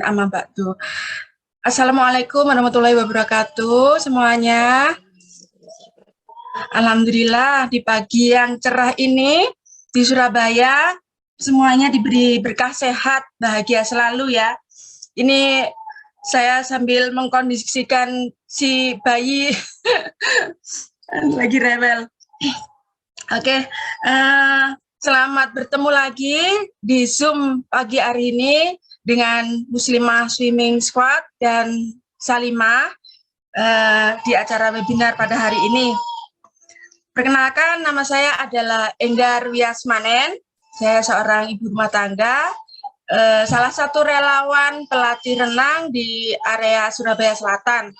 amma ba'du. Assalamualaikum warahmatullahi wabarakatuh semuanya. Alhamdulillah di pagi yang cerah ini di Surabaya semuanya diberi berkah sehat, bahagia selalu ya. Ini saya sambil mengkondisikan si bayi lagi rewel. Oke, selamat bertemu lagi di Zoom pagi hari ini dengan Muslimah Swimming Squad dan Salimah di acara webinar pada hari ini. Perkenalkan, nama saya adalah Enggar Wiasmanen. Saya seorang ibu rumah tangga, salah satu relawan pelatih renang di area Surabaya Selatan.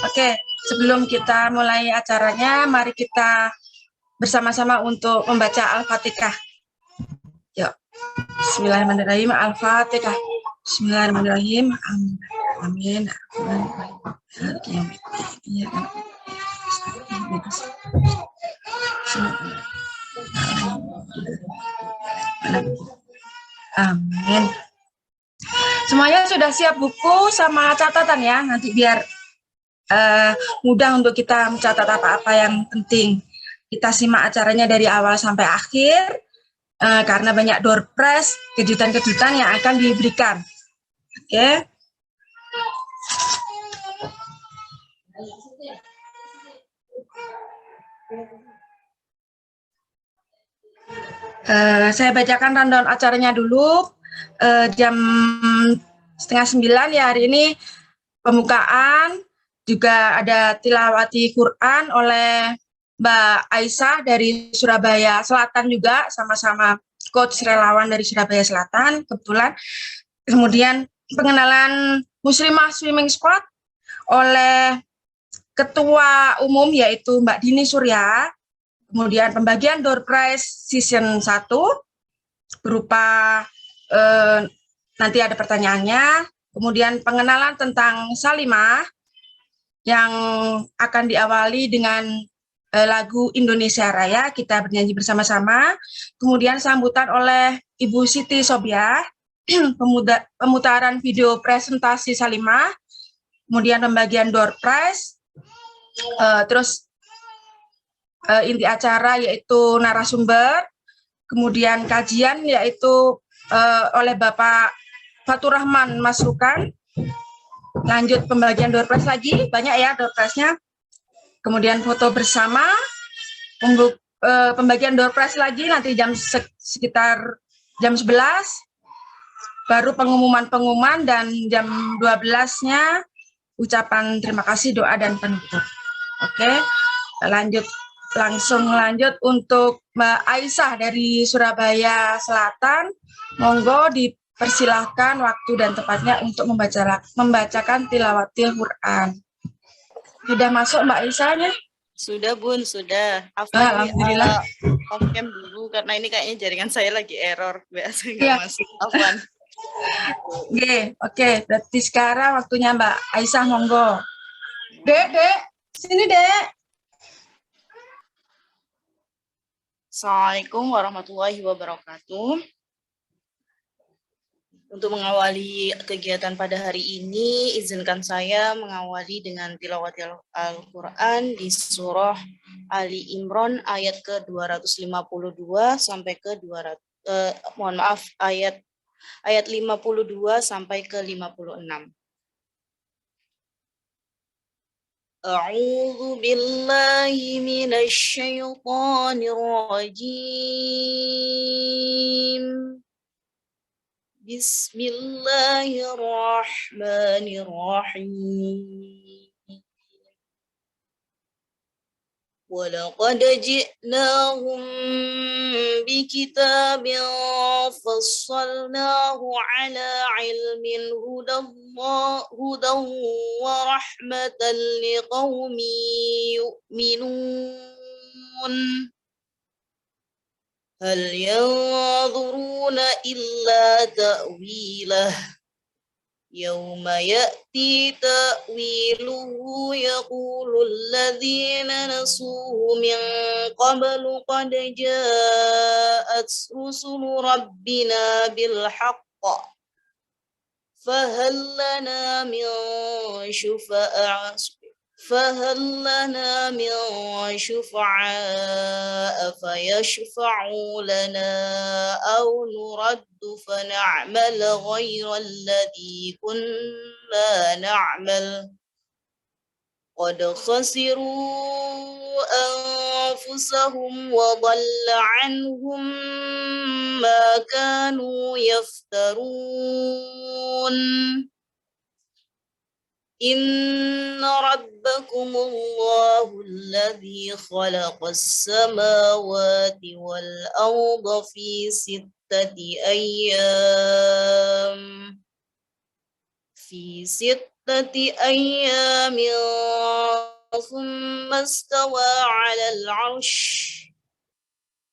Oke, sebelum kita mulai acaranya, mari kita bersama-sama untuk membaca Al-Fatihah. Yuk, Bismillahirrahmanirrahim. Al-Fatihah. Bismillahirrahmanirrahim. Amin. Amin. Semuanya sudah siap buku sama catatan ya, nanti biar mudah untuk kita mencatat apa-apa yang penting. Kita simak acaranya dari awal sampai akhir, karena banyak door prize, kejutan-kejutan yang akan diberikan. Oke. Saya bacakan rundown acaranya dulu. Jam 8:30 ya hari ini pembukaan, juga ada tilawati Quran oleh Mbak Aisyah dari Surabaya Selatan juga, sama-sama coach relawan dari Surabaya Selatan kebetulan. Kemudian pengenalan Muslimah Swimming Squad oleh Ketua Umum yaitu Mbak Dini Surya. Kemudian pembagian door prize season 1 berupa nanti ada pertanyaannya. Kemudian pengenalan tentang Salimah yang akan diawali dengan lagu Indonesia Raya, kita bernyanyi bersama-sama. Kemudian sambutan oleh Ibu Siti Sobiah, pemutaran video presentasi Salimah, kemudian pembagian door prize, terus inti acara yaitu narasumber, kemudian kajian yaitu oleh Bapak Fatur Rahman Masrukan. Lanjut pembagian door prize lagi, banyak ya door prize-nya. Kemudian foto bersama, pembagian door prize lagi nanti sekitar jam 11, baru pengumuman dan jam 12-nya ucapan terima kasih, doa, dan penutup. Oke, langsung lanjut untuk Mbak Aisyah dari Surabaya Selatan. Monggo dipersilahkan waktu dan tempatnya untuk membacakan tilawatil Quran. Sudah masuk Mbak Aisyahnya? Sudah Bun, sudah. Alhamdulillah. Off-cam dulu karena ini kayaknya jaringan saya lagi error, biasa nggak masuk. Afwan. Oke. Berarti sekarang waktunya Mbak Aisyah, monggo. Dek, sini Dek. Assalamualaikum warahmatullahi wabarakatuh. Untuk mengawali kegiatan pada hari ini, izinkan saya mengawali dengan tilawat Al-Quran di surah Ali Imran ayat ke-252 sampai ke 200 ayat 52 sampai ke 56. A'udzu billahi minasy syaithanir rajim. Bismillahirrahmanirrahim. Walaqad ji'nahum bikitabin fassalnahu ala ilmin hudan wa rahmatan liqaumin yu'minun. Hal yanzuruna illa ta'wilah Yauma ya'ti ta'wiluhu yaqulul ladzina nasuhu min qablu qad ja'at rusulu rabbina bil haqq fahal lana min syufa'a فهل لنا من شفعاء فيشفعوا لنا أو نرد فنعمل غير الذي كنا نعمل قد خسروا أنفسهم وضل عنهم ما كانوا يفترون إن ربكم الله الذي خلق السماوات والأرض في 6 أيام ثم استوى على العرش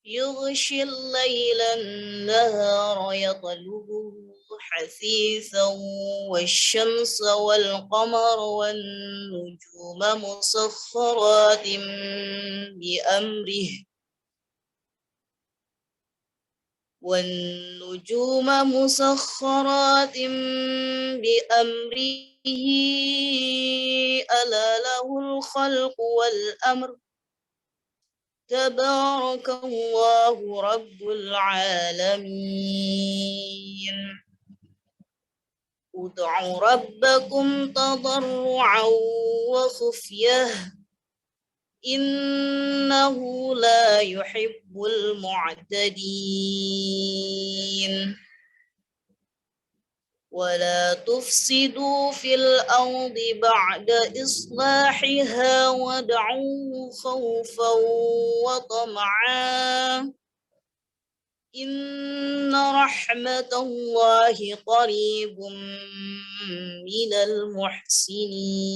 يغشي الليل النهار يطلبه حثيثا والشمس والقمر والنجوم مسخرات بأمره ألا له الخلق والأمر تبارك الله رب العالمين ادعوا ربكم تضرعا وخفية إنه لا يحب المعتدين ولا تفسدوا في الأرض بعد إصلاحها وادعوه خوفا وطمعا إن رحمة الله قريب من المحسنين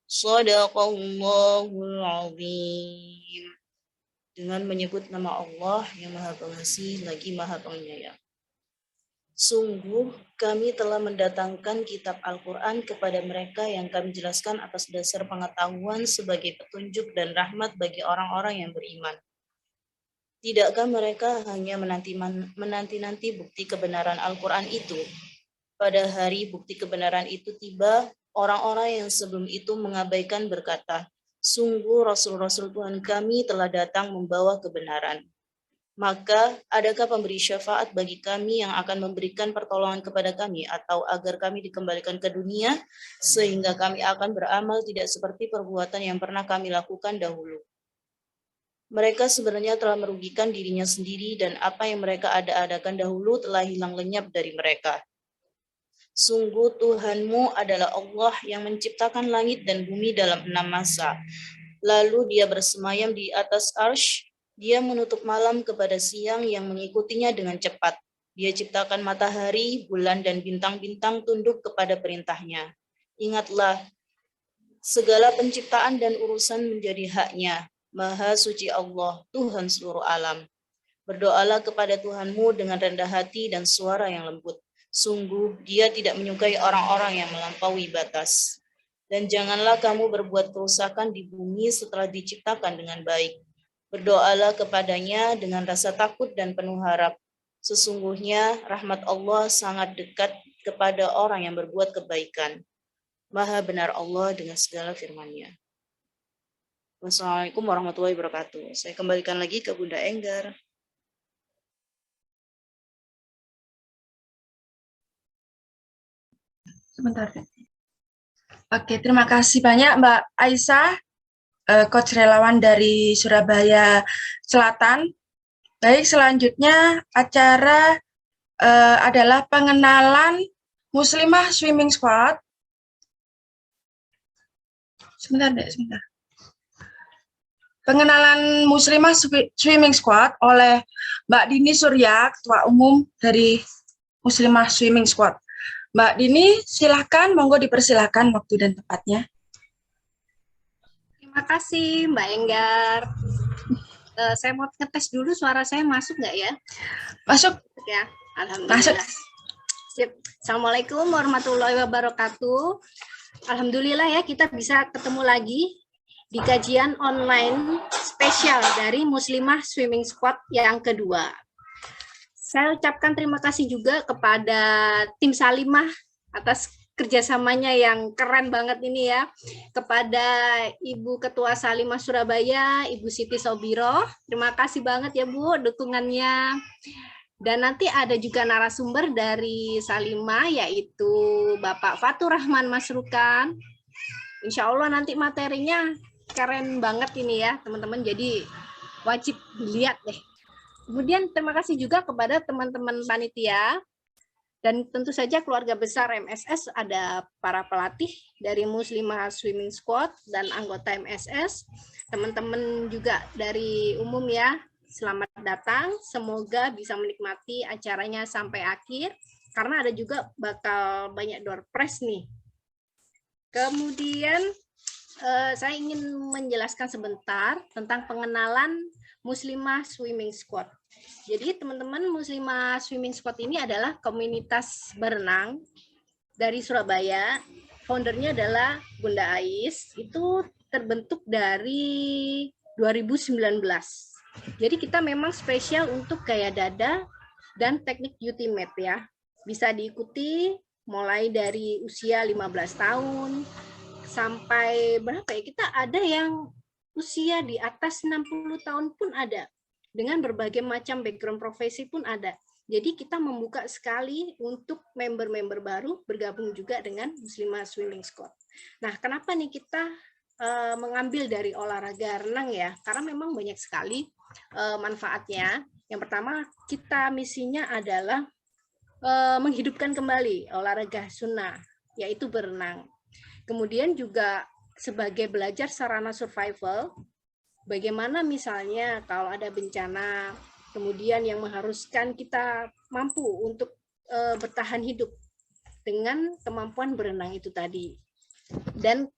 Shadaqallahul azim. Dengan menyebut nama Allah yang Maha Pengasih lagi Maha Penyayang. Sungguh kami telah mendatangkan kitab Al-Quran kepada mereka yang kami jelaskan atas dasar pengetahuan sebagai petunjuk dan rahmat bagi orang-orang yang beriman. Tidakkah mereka hanya menanti-nanti bukti kebenaran Al-Quran itu? Pada hari bukti kebenaran itu tiba, orang-orang yang sebelum itu mengabaikan berkata, sungguh Rasul-Rasul Tuhan kami telah datang membawa kebenaran. Maka adakah pemberi syafaat bagi kami yang akan memberikan pertolongan kepada kami atau agar kami dikembalikan ke dunia sehingga kami akan beramal tidak seperti perbuatan yang pernah kami lakukan dahulu. Mereka sebenarnya telah merugikan dirinya sendiri dan apa yang mereka ada-adakan dahulu telah hilang lenyap dari mereka. Sungguh Tuhanmu adalah Allah yang menciptakan langit dan bumi dalam 6 masa. Lalu dia bersemayam di atas arsy, dia menutup malam kepada siang yang mengikutinya dengan cepat. Dia ciptakan matahari, bulan, dan bintang-bintang tunduk kepada perintahnya. Ingatlah, segala penciptaan dan urusan menjadi haknya. Maha suci Allah, Tuhan seluruh alam. Berdoalah kepada Tuhanmu dengan rendah hati dan suara yang lembut. Sungguh dia tidak menyukai orang-orang yang melampaui batas. Dan janganlah kamu berbuat kerusakan di bumi setelah diciptakan dengan baik. Berdoalah kepadanya dengan rasa takut dan penuh harap. Sesungguhnya rahmat Allah sangat dekat kepada orang yang berbuat kebaikan. Maha benar Allah dengan segala firman-Nya. Wassalamualaikum warahmatullahi wabarakatuh. Saya kembalikan lagi ke Bunda Enggar. Sebentar. Oke, terima kasih banyak Mbak Aisyah, Coach Relawan dari Surabaya Selatan. Baik, selanjutnya acara adalah pengenalan Muslimah Swimming Squad. Sebentar. Pengenalan Muslimah Swimming Squad oleh Mbak Dini Surya, Ketua Umum dari Muslimah Swimming Squad. Mbak Dini, silahkan, monggo dipersilahkan waktu dan tempatnya. Terima kasih Mbak Enggar. Saya mau ngetes dulu suara saya masuk nggak ya? Masuk. Ya, alhamdulillah. Masuk. Sip. Assalamualaikum warahmatullahi wabarakatuh. Alhamdulillah ya kita bisa ketemu lagi di kajian online spesial dari Muslimah Swimming Squad yang kedua. Saya ucapkan terima kasih juga kepada tim Salimah atas kerjasamanya yang keren banget ini ya. Kepada Ibu Ketua Salimah Surabaya, Ibu Siti Sobiro, terima kasih banget ya Bu dukungannya. Dan nanti ada juga narasumber dari Salimah, yaitu Bapak Fatur Rahman Masrukan. Insya Allah nanti materinya keren banget ini ya, teman-teman. Jadi wajib dilihat deh. Kemudian terima kasih juga kepada teman-teman panitia. Dan tentu saja keluarga besar MSS, ada para pelatih dari Muslimah Swimming Squad dan anggota MSS. Teman-teman juga dari umum ya. Selamat datang, semoga bisa menikmati acaranya sampai akhir, karena ada juga bakal banyak door prize nih. Kemudian saya ingin menjelaskan sebentar tentang pengenalan Muslimah Swimming Squad. Jadi teman-teman, Muslimah Swimming Squad ini adalah komunitas berenang dari Surabaya. Foundernya adalah Bunda Ais, itu terbentuk dari 2019. Jadi kita memang spesial untuk gaya dada dan teknik ultimate ya. Bisa diikuti mulai dari usia 15 tahun sampai berapa ya? Kita ada yang usia di atas 60 tahun pun ada. Dengan berbagai macam background profesi pun ada. Jadi kita membuka sekali untuk member-member baru bergabung juga dengan Muslimah Swimming Squad. Nah, kenapa nih kita mengambil dari olahraga renang ya? Karena memang banyak sekali manfaatnya. Yang pertama, kita misinya adalah menghidupkan kembali olahraga sunnah, yaitu berenang. Kemudian juga sebagai belajar sarana survival, bagaimana misalnya kalau ada bencana, kemudian yang mengharuskan kita mampu untuk bertahan hidup dengan kemampuan berenang itu tadi. Dan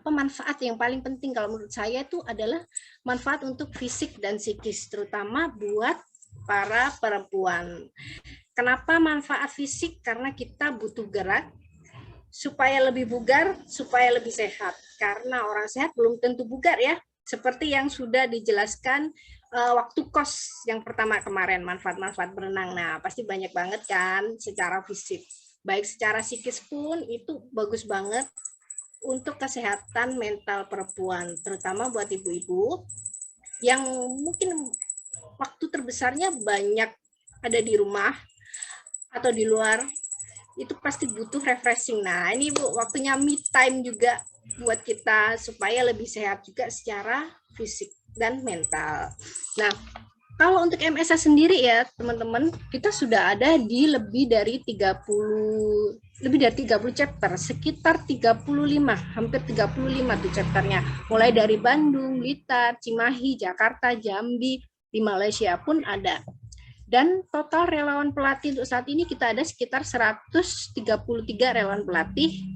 manfaat yang paling penting kalau menurut saya itu adalah manfaat untuk fisik dan psikis, terutama buat para perempuan. Kenapa manfaat fisik? Karena kita butuh gerak supaya lebih bugar, supaya lebih sehat. Karena orang sehat belum tentu bugar ya. Seperti yang sudah dijelaskan waktu kos yang pertama kemarin, manfaat-manfaat berenang. Nah, pasti banyak banget kan secara fisik. Baik secara psikis pun itu bagus banget untuk kesehatan mental perempuan, terutama buat ibu-ibu yang mungkin waktu terbesarnya banyak ada di rumah atau di luar, itu pasti butuh refreshing. Nah, ini Bu, waktunya me time juga buat kita supaya lebih sehat juga secara fisik dan mental. Nah, kalau untuk MSA sendiri ya, teman-teman, kita sudah ada di lebih dari 30 chapter, sekitar 35, hampir 35 tuh chapternya. Mulai dari Bandung, Blitar, Cimahi, Jakarta, Jambi, di Malaysia pun ada. Dan total relawan pelatih untuk saat ini kita ada sekitar 133 relawan pelatih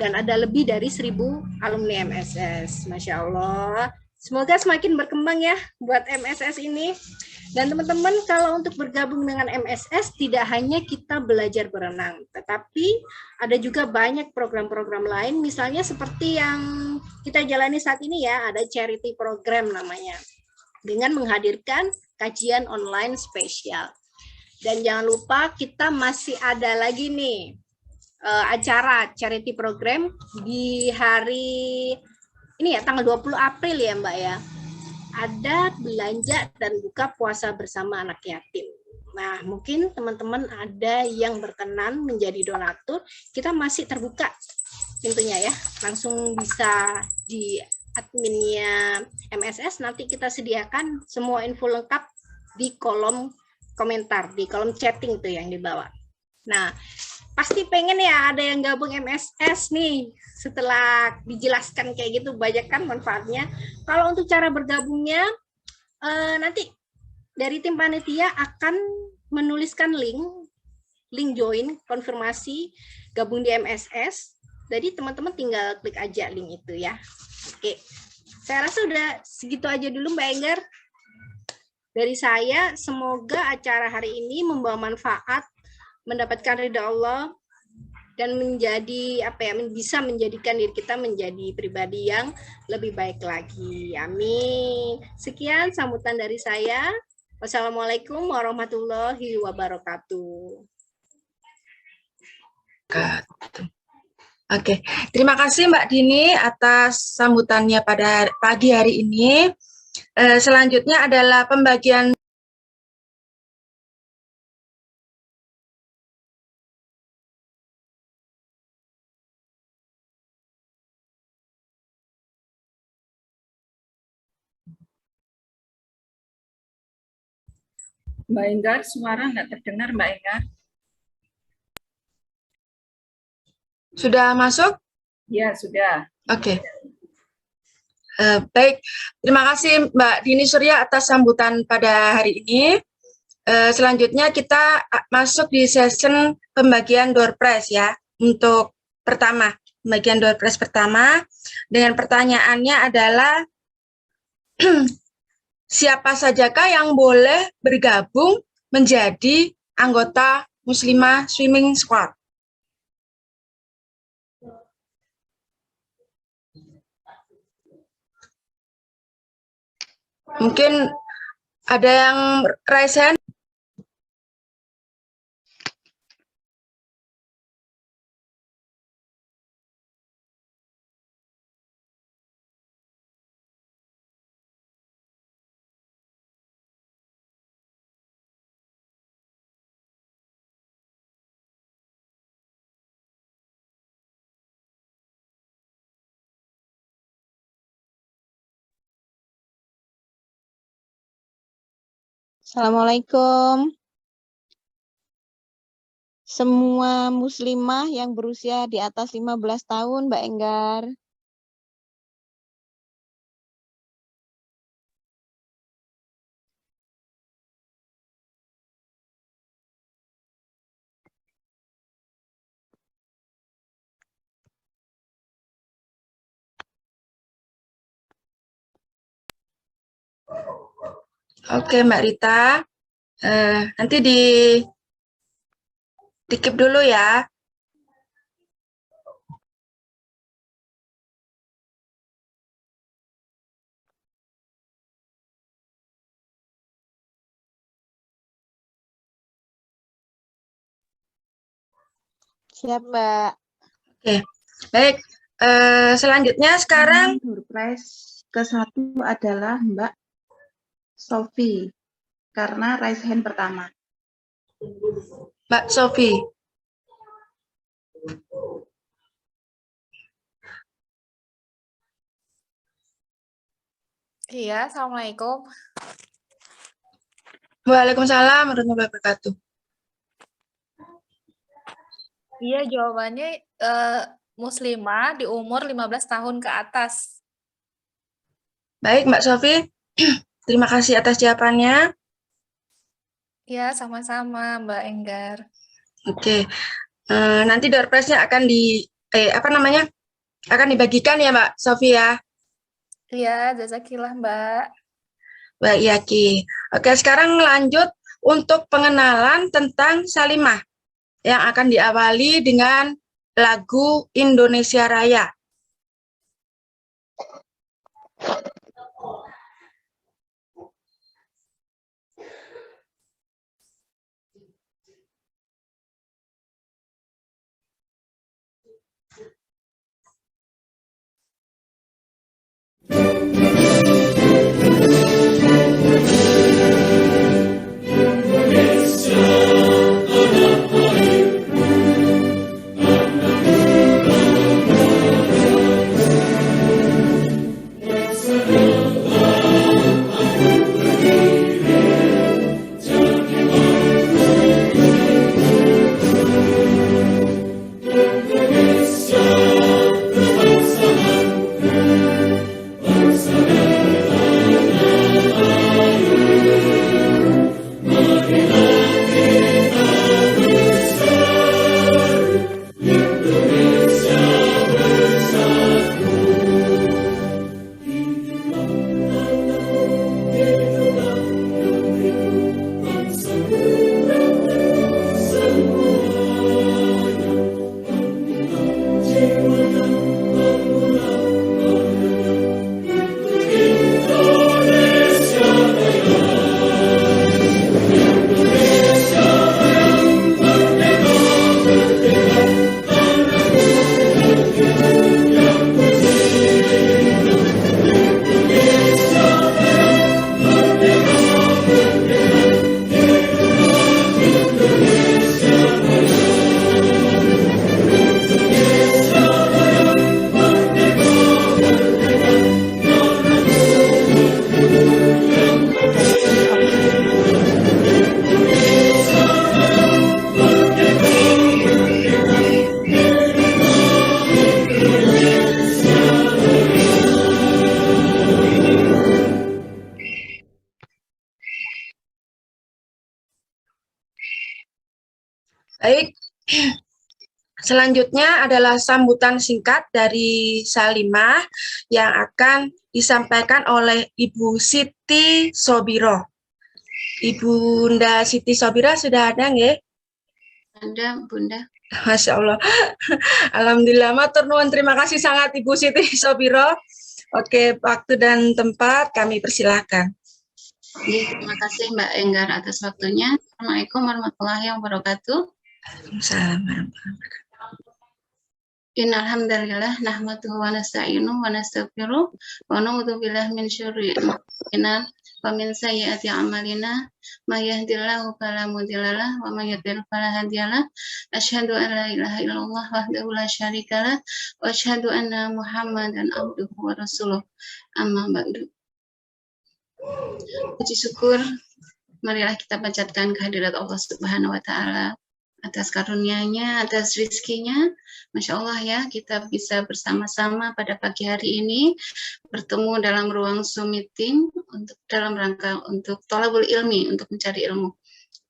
dan ada lebih dari 1000 alumni MSS. Masya Allah. Semoga semakin berkembang ya buat MSS ini. Dan teman-teman, kalau untuk bergabung dengan MSS tidak hanya kita belajar berenang, tetapi ada juga banyak program-program lain, misalnya seperti yang kita jalani saat ini ya, ada charity program namanya, dengan menghadirkan kajian online spesial. Dan jangan lupa kita masih ada lagi nih acara charity program di hari ini ya, tanggal 20 April ya Mbak ya. Ada belanja dan buka puasa bersama anak yatim. Nah, mungkin teman-teman ada yang berkenan menjadi donatur, kita masih terbuka pintunya ya. Langsung bisa di adminnya MSS, nanti kita sediakan semua info lengkap di kolom komentar, di kolom chatting tuh yang di bawah. Nah, pasti pengen ya ada yang gabung MSS nih, setelah dijelaskan kayak gitu, banyak kan manfaatnya. Kalau untuk cara bergabungnya, nanti dari tim panitia akan menuliskan link join, konfirmasi, gabung di MSS. Jadi teman-teman tinggal klik aja link itu ya. Oke, saya rasa udah segitu aja dulu Mbak Enggar. Dari saya, semoga acara hari ini membawa manfaat mendapatkan ridha Allah dan menjadi bisa menjadikan diri kita menjadi pribadi yang lebih baik lagi. Amin. Sekian sambutan dari saya. Wassalamualaikum warahmatullahi wabarakatuh. Oke, terima kasih Mbak Dini atas sambutannya pada pagi hari ini. Selanjutnya adalah pembagian Mbak Enggar, suara nggak terdengar, Mbak Enggar. sudah masuk? Ya, sudah. Oke. Baik, terima kasih Mbak Dini Surya atas sambutan pada hari ini. Selanjutnya kita masuk di session pembagian door prize ya. Untuk pertama, pembagian door prize pertama dengan pertanyaannya adalah siapa sajakah yang boleh bergabung menjadi anggota Muslimah Swimming Squad? Mungkin ada yang raise hand? Assalamualaikum. Semua muslimah yang berusia di atas 15 tahun, Mbak Enggar. Oke, Mbak Rita. Nanti di-keep dulu ya. Siap, Mbak. Oke, baik. Selanjutnya sekarang Door prize ke-1 adalah Mbak Sofi, karena raise hand pertama. Mbak Sofi. Iya, Assalamualaikum. Waalaikumsalam warahmatullahi wabarakatuh. Iya, jawabannya muslimah di umur 15 tahun ke atas. Baik, Mbak Sofi. Terima kasih atas jawabannya. Iya, sama-sama Mbak Enggar. Oke. Nanti door prize-nya akan akan dibagikan ya, Mbak Sofi ya. Iya, jazakillah Mbak. Baik, Yaki. Oke, sekarang lanjut untuk pengenalan tentang Salimah yang akan diawali dengan lagu Indonesia Raya. Baik, selanjutnya adalah sambutan singkat dari Salimah yang akan disampaikan oleh Ibu Siti Sobiro. Ibunda Siti Sobiro sudah ada nggih? Ada, Bunda. Masya Allah. Alhamdulillah, matur nuwun, terima kasih sangat Ibu Siti Sobiro. Oke, waktu dan tempat kami persilahkan. Terima kasih Mbak Enggar atas waktunya. Assalamualaikum warahmatullahi wabarakatuh. Waalaikumsalam. Innal hamdalillah nahmaduhu wa nasta'inuhu wa nastaghfiruh wa na'udzu billahi min syururi anfusina wa min sayyiati a'malina may yahdihillahu fala mudhillalah wa may yudhlil fala hadiyalah. Asyhadu an la ilaha illallah wahdahu la syarikalah wa asyhadu anna Muhammadan abduhu wa rasuluh. Amma ba'du. Puji syukur, marilah kita panjatkan kehadirat Allah Subhanahu wa taala atas karunia-Nya, atas rizkinya. Masya Allah ya, kita bisa bersama-sama pada pagi hari ini bertemu dalam ruang Zoom meeting dalam rangka untuk thalabul ilmi, untuk mencari ilmu.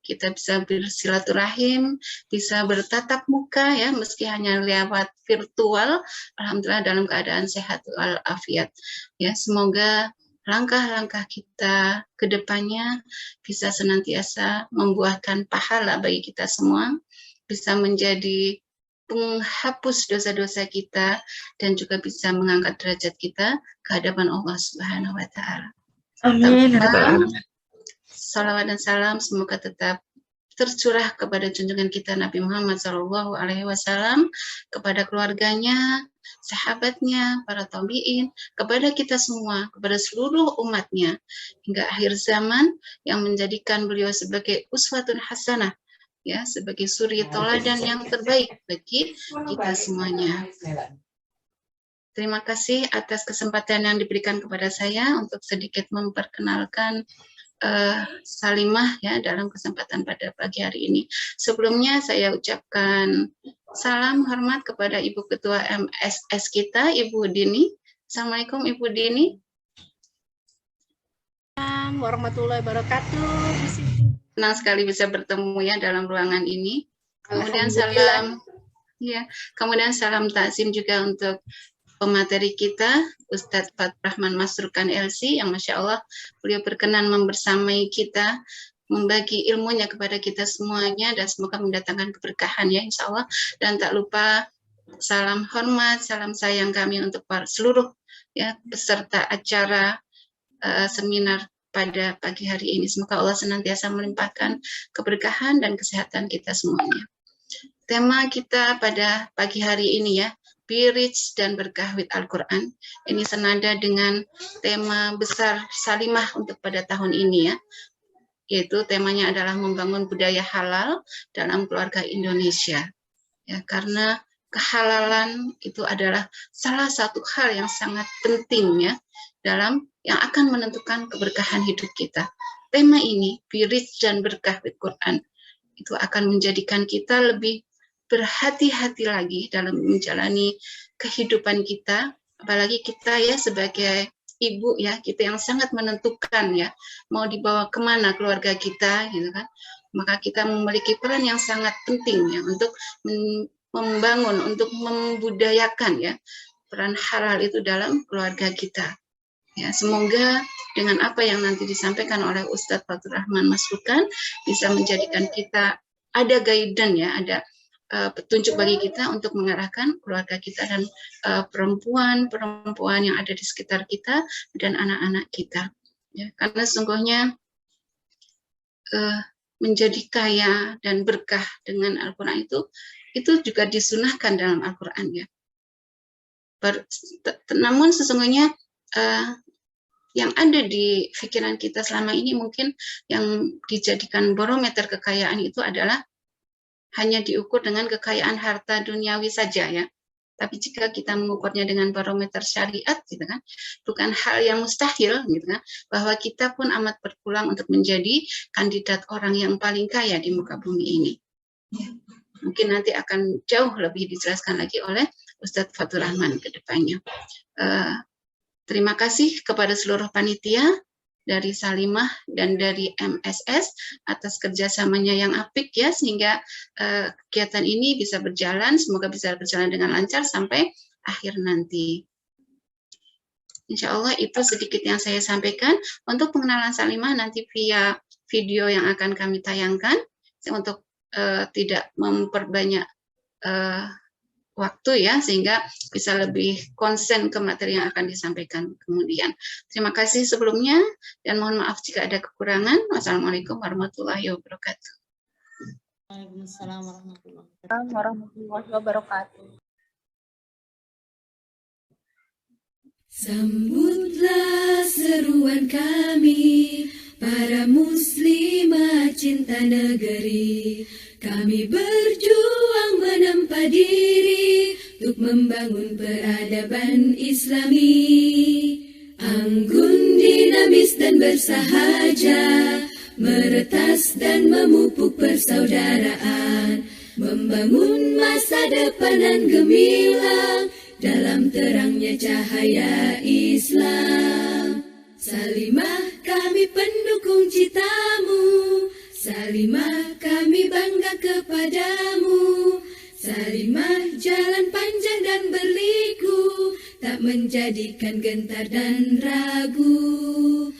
Kita bisa bersilaturahim, bisa bertatap muka ya, meski hanya lewat virtual. Alhamdulillah dalam keadaan sehat walafiat. Ya, semoga langkah-langkah kita ke depannya bisa senantiasa membuahkan pahala bagi kita semua, bisa menjadi penghapus dosa-dosa kita, dan juga bisa mengangkat derajat kita ke hadapan Allah Subhanahu wa taala. Amin. Salawat dan salam semoga tetap tercurah kepada junjungan kita Nabi Muhammad SAW, kepada keluarganya, sahabatnya, para tabi'in, kepada kita semua, kepada seluruh umatnya, hingga akhir zaman, yang menjadikan beliau sebagai uswatun hasanah, ya, sebagai suri tauladan yang terbaik bagi kita semuanya. Terima kasih atas kesempatan yang diberikan kepada saya untuk sedikit memperkenalkan Salimah ya dalam kesempatan pada pagi hari ini. Sebelumnya saya ucapkan salam hormat kepada Ibu Ketua MSS kita, Ibu Dini. Assalamualaikum Ibu Dini. Assalamualaikum warahmatullahi wabarakatuh. Senang sekali bisa bertemu ya dalam ruangan ini. Kemudian salam takzim juga untuk pemateri kita, Ustadz Fatur Rahman Masrukan LC, yang Masya Allah beliau berkenan membersamai kita, membagi ilmunya kepada kita semuanya, dan semoga mendatangkan keberkahan ya Insya Allah. Dan tak lupa salam hormat, salam sayang kami untuk seluruh ya peserta acara seminar pada pagi hari ini. Semoga Allah senantiasa melimpahkan keberkahan dan kesehatan kita semuanya. Tema kita pada pagi hari ini ya, Be Rich dan Berkah with Al-Quran. Ini senada dengan tema besar Salimah untuk pada tahun ini ya. Yaitu temanya adalah membangun budaya halal dalam keluarga Indonesia. Ya, karena kehalalan itu adalah salah satu hal yang sangat penting ya dalam yang akan menentukan keberkahan hidup kita. Tema ini, Be Rich dan Berkah with Quran, itu akan menjadikan kita lebih berhati-hati lagi dalam menjalani kehidupan kita, apalagi kita ya sebagai ibu ya, kita yang sangat menentukan ya mau dibawa kemana keluarga kita gitu kan, maka kita memiliki peran yang sangat penting ya untuk membangun, untuk membudayakan ya peran halal itu dalam keluarga kita. Ya, semoga dengan apa yang nanti disampaikan oleh Ustadz Fatur Rahman Masrukan bisa menjadikan kita ada guidance ya, ada petunjuk bagi kita untuk mengarahkan keluarga kita dan perempuan-perempuan yang ada di sekitar kita dan anak-anak kita. Ya, karena sungguhnya menjadi kaya dan berkah dengan Al-Quran itu juga disunahkan dalam Al-Quran ya. Namun sesungguhnya yang ada di pikiran kita selama ini mungkin yang dijadikan barometer kekayaan itu adalah hanya diukur dengan kekayaan harta duniawi saja ya. Tapi jika kita mengukurnya dengan barometer syariat gitu kan, bukan hal yang mustahil gitu kan, bahwa kita pun amat berpeluang untuk menjadi kandidat orang yang paling kaya di muka bumi ini. Ya. Mungkin nanti akan jauh lebih dijelaskan lagi oleh Ustadz Fatur Rahman ke depannya. Terima kasih kepada seluruh panitia dari Salimah dan dari MSS atas kerjasamanya yang apik ya, sehingga kegiatan ini bisa berjalan, semoga bisa berjalan dengan lancar sampai akhir nanti. Insya Allah itu sedikit yang saya sampaikan. Untuk pengenalan Salimah nanti via video yang akan kami tayangkan, untuk tidak memperbanyak waktu ya, sehingga bisa lebih konsen ke materi yang akan disampaikan kemudian. Terima kasih sebelumnya, dan mohon maaf jika ada kekurangan. Wassalamualaikum warahmatullahi wabarakatuh. Waalaikumsalam warahmatullahi wabarakatuh. Warahmatullahi wabarakatuh. Sambutlah seruan kami, para muslimah cinta negeri. Kami berjuang menempa diri untuk membangun peradaban Islami. Anggun, dinamis dan bersahaja, meretas dan memupuk persaudaraan, membangun masa depan dan gemilang dalam terangnya cahaya Islam. Salimah kami pendukung citamu, Salimah kami bangga kepadamu. Salimah jalan panjang dan berliku, tak menjadikan gentar dan ragu.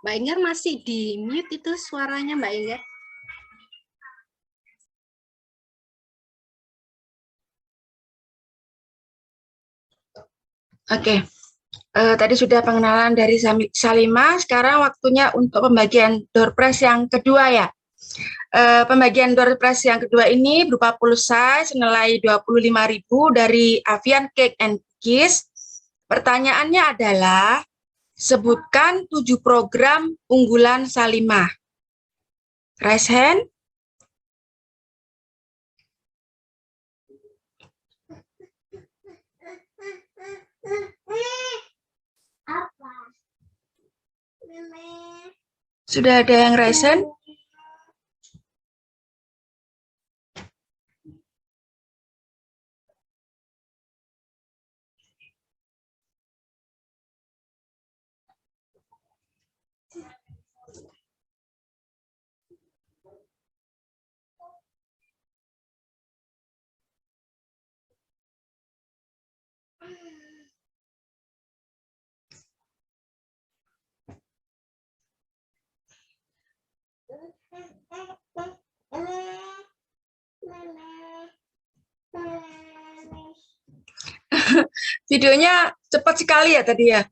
Mbak Enggar masih di mute itu suaranya Mbak Enggar. Oke, tadi sudah pengenalan dari Salimah, sekarang waktunya untuk pembagian door prize yang kedua ya. Pembagian door prize yang kedua ini berupa pulsa senilai 25.000 dari Avian Cake and Cookies. Pertanyaannya adalah, sebutkan 7 program unggulan Salimah. Raise hand. Sudah ada yang raise hand? Videonya cepat sekali ya tadi ya?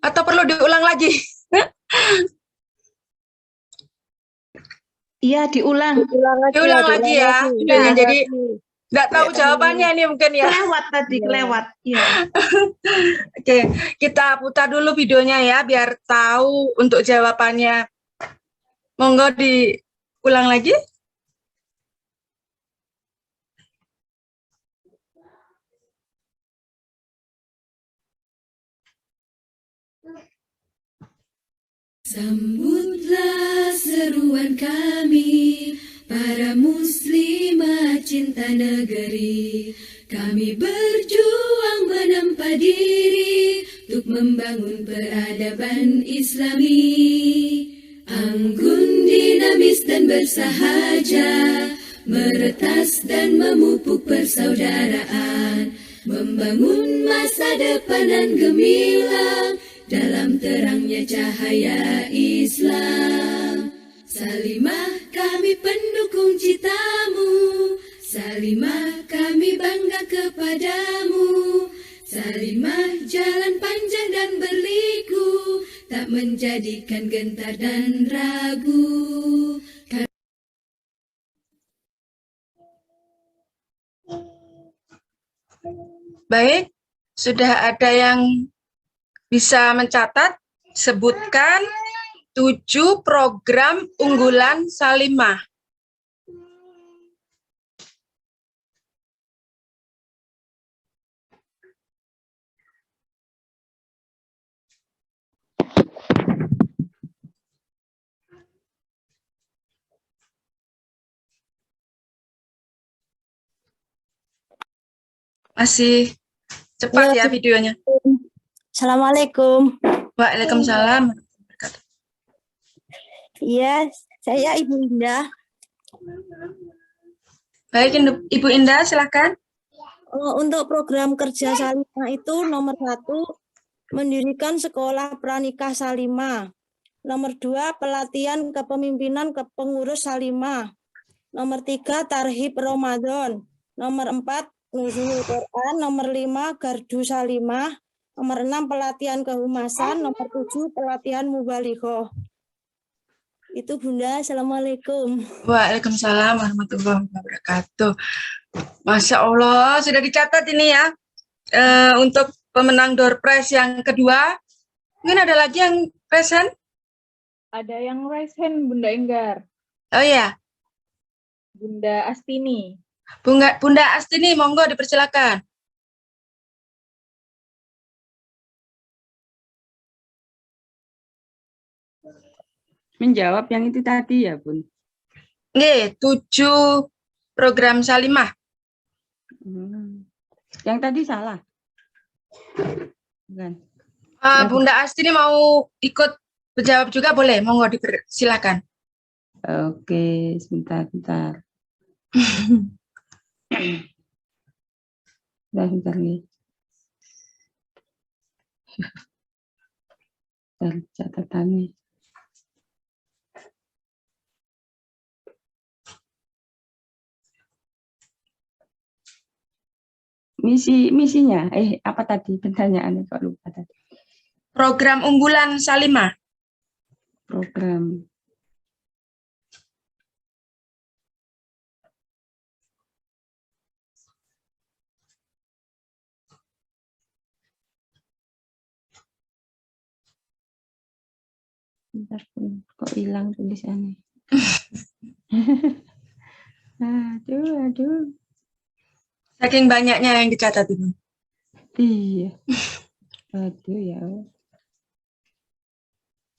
Atau perlu diulang lagi? Iya, diulang. Diulang lagi ya videonya, jadi nggak tahu jawabannya ini mungkin ya. Kelewat tadi, kelewat. Iya. Oke, kita putar dulu videonya ya, biar tahu untuk jawabannya. Monggo diulang lagi. Sambutlah seruan kami, para muslimah cinta negeri. Kami berjuang menempa diri untuk membangun peradaban Islami. Anggun, dinamis dan bersahaja, meretas dan memupuk persaudaraan, membangun masa depan dan gemilang dalam terangnya cahaya Islam. Salimah kami pendukung citamu, Salimah kami bangga kepadamu. Salimah jalan panjang dan berliku, tak menjadikan gentar dan ragu. Baik, sudah ada yang bisa mencatat? Sebutkan 7 program unggulan Salimah. Masih cepat ya videonya. Assalamualaikum. Waalaikumsalam. Iya, saya Ibu Indah. Baik, Ibu Indah, silakan. Untuk program kerja Salimah itu nomor 1, mendirikan sekolah pranikah Salimah. Nomor 2, pelatihan kepemimpinan ke pengurus Salimah. Nomor 3, tarhib Ramadan. Nomor 4, nuzulul Quran. Nomor 5, gardu Salimah. Nomor 6, pelatihan kehumasan. Nomor 7, pelatihan mubalighah. Itu Bunda, Assalamualaikum. Waalaikumsalam warahmatullahi wabarakatuh. Masya Allah, sudah dicatat ini ya. Untuk pemenang door prize yang kedua, mungkin ada lagi yang present? Ada yang raise hand, Bunda Enggar. Oh iya. Bunda Astini. Bunda Astini, monggo dipersilakan. Menjawab yang itu tadi ya, Bun. Nggih, 7 program Salimah. Yang tadi salah. Bukan. Bunda Astini mau ikut menjawab juga boleh, monggo dipersilakan. Oke, sebentar. Bentar nih. Catatannya. Misinya, apa tadi pertanyaannya kok lupa tadi? Program unggulan Salimah. Program. Bentar, kok hilang tulisannya? Aduh. Saking banyaknya yang dicatat itu. Iya. Aduh ya.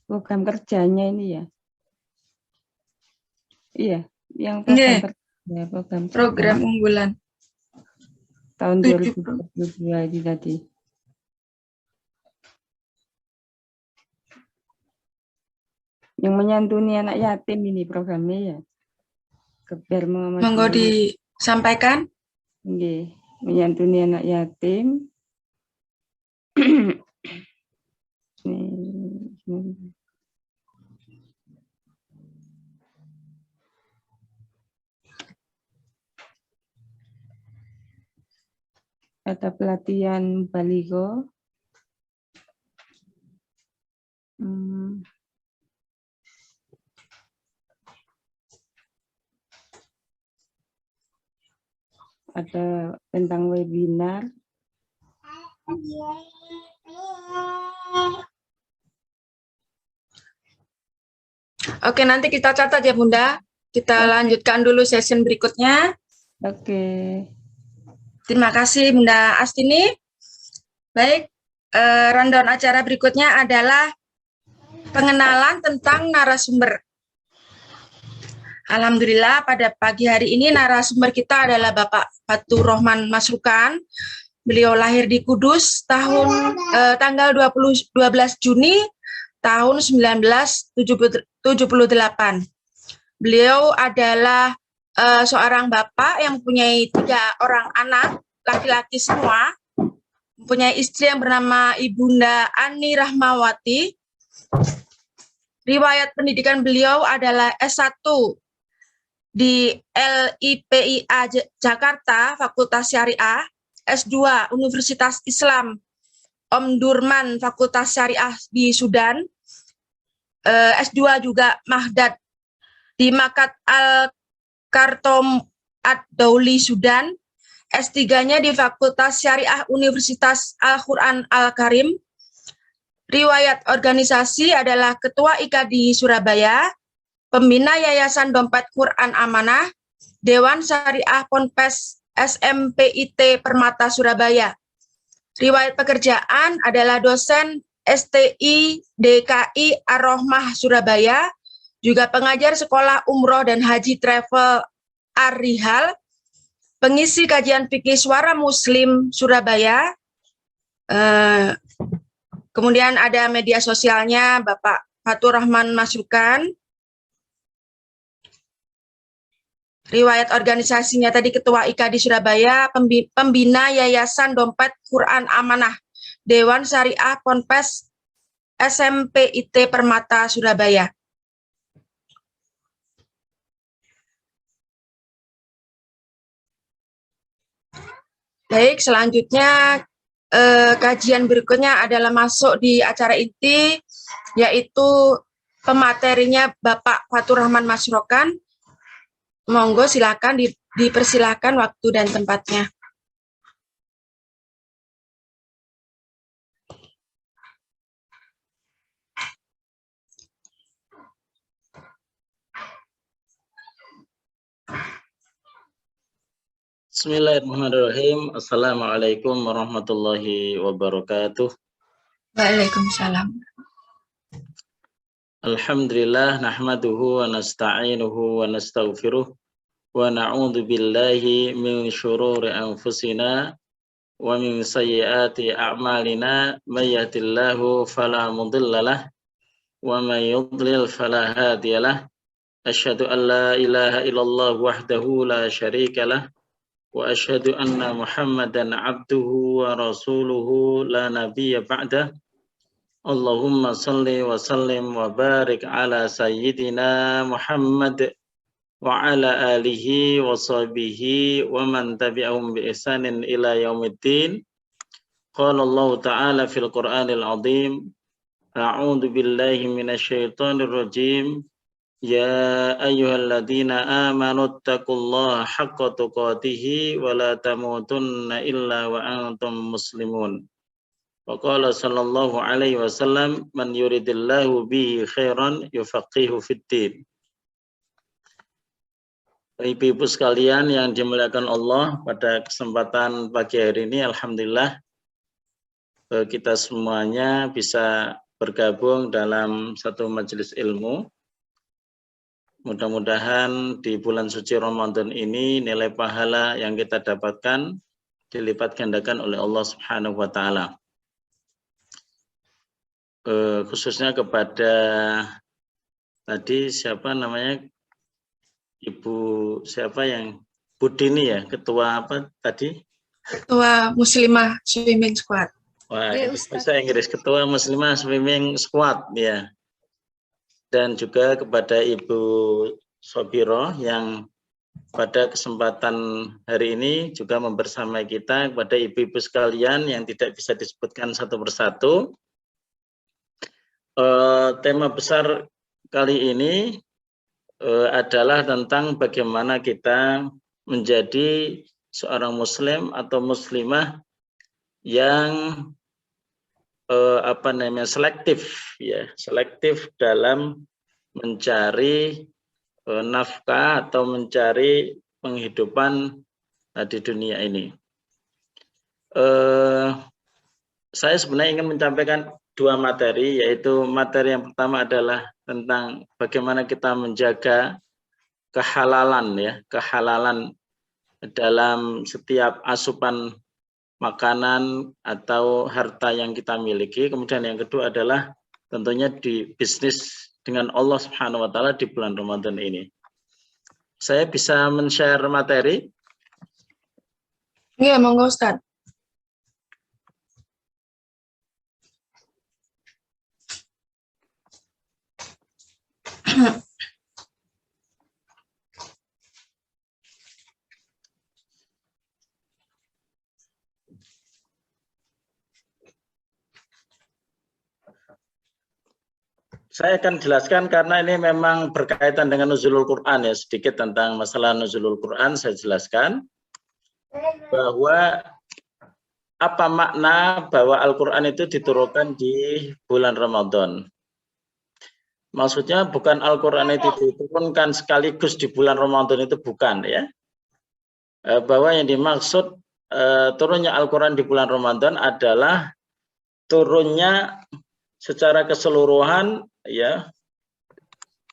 Program kerjanya ini ya. Iya, yang program kerja, program unggulan. Tahun 2022 ini tadi. Yang menyantuni anak yatim ini programnya ya. Keber Muhammad. Monggo disampaikan. Nggih, menyantuni anak yatim. Ada pelatihan balighah. Ada tentang webinar. Oke, nanti kita catat ya Bunda. Kita lanjutkan dulu session berikutnya. Oke. Terima kasih Bunda Astini. Baik, rundown acara berikutnya adalah pengenalan tentang narasumber. Alhamdulillah pada pagi hari ini narasumber kita adalah Bapak Fatur Rahman Masrukan. Beliau lahir di Kudus tanggal 12 Juni tahun 1978. Beliau adalah seorang bapak yang mempunyai 3 orang anak laki-laki semua. mempunyai istri yang bernama Ibunda Ani Rahmawati. Riwayat pendidikan beliau adalah S1 di LIPIA Jakarta, Fakultas Syariah, S2 Universitas Islam Omdurman, Fakultas Syariah di Sudan, S2 juga Mahdad di Makat Al-Khartoum Ad-Dauli Sudan, S3-nya di Fakultas Syariah Universitas Al-Quran Al-Karim. Riwayat organisasi adalah Ketua IKADI Surabaya, Pembina Yayasan Dompet Quran Amanah, Dewan Syariah Ponpes SMPIT Permata Surabaya. Riwayat pekerjaan adalah dosen STI DKI Ar-Rohmah Surabaya, juga pengajar sekolah umroh dan haji travel Ar-Rihal, pengisi kajian fikih Suara Muslim Surabaya. Kemudian ada media sosialnya Bapak Fatur Rahman Masrukan. Riwayat organisasinya tadi Ketua IKADI Surabaya, Pembina Yayasan Dompet Quran Amanah, Dewan Syariah Ponpes SMPIT Permata Surabaya. Baik, selanjutnya kajian berikutnya adalah masuk di acara inti, yaitu pematerinya Bapak Fatur Rahman Masrokan. Monggo silakan dipersilakan waktu dan tempatnya. Bismillahirrahmanirrahim. Assalamualaikum warahmatullahi wabarakatuh. Waalaikumsalam. Alhamdulillah nahmaduhu wa nasta'inuhu wa nastaghfiruh wa na'udzu billahi min syururi anfusina wa min sayyiati a'malina may yahdihillahu fala mudhillalah wa may yudlil fala hadiyalah. Asyhadu an la ilaha illallah wahdahu la syarikalah wa asyhadu anna Muhammadan abduhu wa rasuluhu la nabiyya ba'dah. Allahumma salli wa sallim wa barik ala sayyidina Muhammad wa ala alihi wa sahbihi wa man tabi'ahum bi ihsanin ila yaumiddin. Qala Allah ta'ala fil Qur'anil azim, a'udzu billahi minasy syaithanir rajim. Ya ayyuhalladzina amanu taqullaha haqqa tuqatih wa la tamutunna illa wa antum muslimun. Wa qala sallallahu alaihi wasallam man yuridillahu bihi khairan yufaqihu fiddin. Ibu-ibu sekalian yang dimuliakan Allah, pada kesempatan pagi hari ini alhamdulillah kita semuanya bisa bergabung dalam satu majelis ilmu. Mudah-mudahan di bulan suci Ramadan ini nilai pahala yang kita dapatkan dilipat gandakan oleh Allah Subhanahu wa taala. Khususnya kepada tadi siapa namanya Ibu siapa yang Budini ya, ketua apa tadi? Ketua Muslimah Swimming Squad. Wah, bahasa Inggris, Ketua Muslimah Swimming Squad ya. Dan juga kepada Ibu Sobiro yang pada kesempatan hari ini juga membersamai kita, kepada ibu-ibu sekalian yang tidak bisa disebutkan satu persatu. Tema besar kali ini adalah tentang bagaimana kita menjadi seorang muslim atau muslimah yang selektif ya, selektif dalam mencari nafkah atau mencari penghidupan di dunia ini. Saya sebenarnya ingin menyampaikan dua materi, yaitu materi yang pertama adalah tentang bagaimana kita menjaga kehalalan ya, kehalalan dalam setiap asupan makanan atau harta yang kita miliki. Kemudian yang kedua adalah tentunya di bisnis dengan Allah Subhanahu wa taala di bulan Ramadan ini. Saya bisa men-share materi? Iya, monggo Ustaz. Saya akan jelaskan karena ini memang berkaitan dengan nuzulul Quran ya, sedikit tentang masalah nuzulul Quran saya jelaskan bahwa apa makna bahwa Al-Quran itu diturunkan di bulan Ramadan. Maksudnya bukan Al-Quran itu diturunkan sekaligus di bulan Ramadan, itu bukan ya. Bahwa yang dimaksud turunnya Al-Quran di bulan Ramadan adalah turunnya secara keseluruhan ya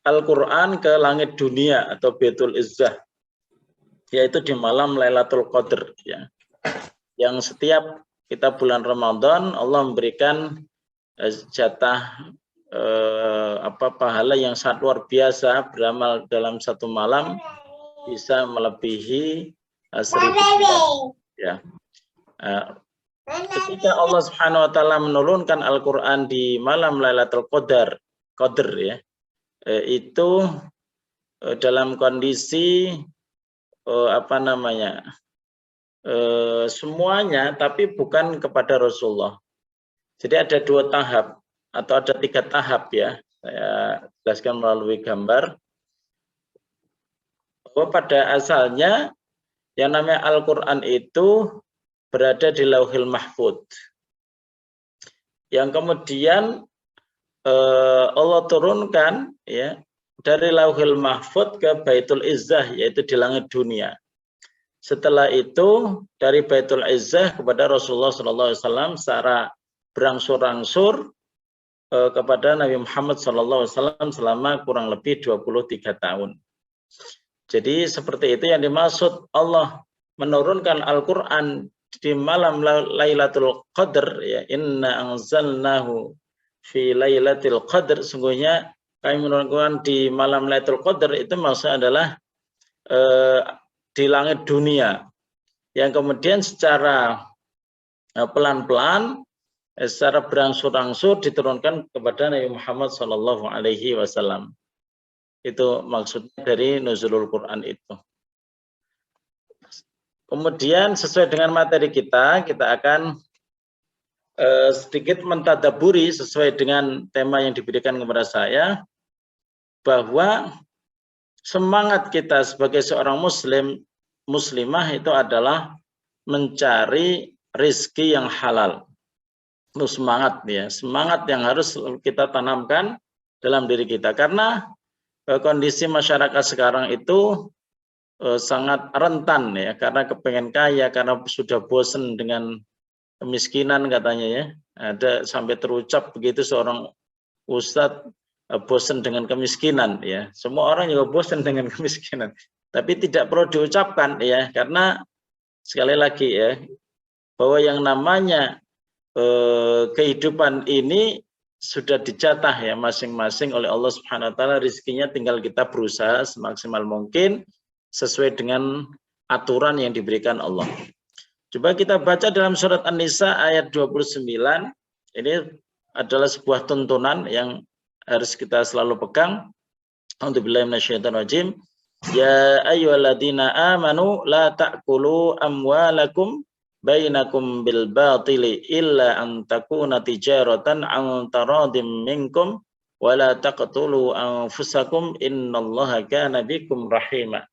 Al-Quran ke langit dunia atau Baitul Izzah, yaitu di malam Lailatul Qadar ya. Yang setiap kita bulan Ramadan Allah memberikan jatah pahala yang sangat luar biasa, beramal dalam satu malam bisa melebihi 1000 bulan ya. Ketika Allah Subhanahu wa taala menurunkan Al-Qur'an di malam Lailatul Qadar ya, itu dalam kondisi semuanya, tapi bukan kepada Rasulullah. Jadi ada 2 tahap atau ada 3 tahap ya. Saya jelaskan melalui gambar bahwa pada asalnya yang namanya Al-Quran itu berada di Lauhil Mahfud, yang kemudian Allah turunkan ya dari Lauhil Mahfud ke Baitul Izzah, yaitu di langit dunia. Setelah itu dari Baitul Izzah kepada Rasulullah SAW secara berangsur-angsur kepada Nabi Muhammad SAW selama kurang lebih 23 tahun. Jadi seperti itu yang dimaksud Allah menurunkan Al-Quran di malam Lailatul Qadar ya, inna anzalnahu fi Lailatul Qadar, sungguhnya kami menurunkan di malam Lailatul Qadar, itu maksudnya adalah di langit dunia, yang kemudian secara pelan-pelan secara berangsur-angsur diturunkan kepada Nabi Muhammad SAW. Itu maksudnya dari nuzulul Quran itu. Kemudian sesuai dengan materi kita akan sedikit mentadaburi sesuai dengan tema yang diberikan kepada saya, bahwa semangat kita sebagai seorang muslimah itu adalah mencari rizki yang halal. Itu semangat ya, semangat yang harus kita tanamkan dalam diri kita, karena kondisi masyarakat sekarang itu sangat rentan ya, karena kepengen kaya, karena sudah bosan dengan kemiskinan katanya ya. Ada sampai terucap begitu seorang ustadz, bosan dengan kemiskinan ya. Semua orang juga bosan dengan kemiskinan, tapi tidak perlu diucapkan ya, karena sekali lagi ya, bahwa yang namanya kehidupan ini sudah dijatah ya masing-masing oleh Allah Subhanahu wa taala, rezekinya tinggal kita berusaha semaksimal mungkin sesuai dengan aturan yang diberikan Allah. Coba kita baca dalam surat An-Nisa ayat 29. Ini adalah sebuah tuntunan yang harus kita selalu pegang. A'udzubillahi minasyaitonirrajim. Ya ayyuhalladzina amanu la ta'kulu amwalakum bainakum bil batili illa an takuna tijaratan an taradim minkum wa la taqtulu anfusakum innallaha kana bikum rahima.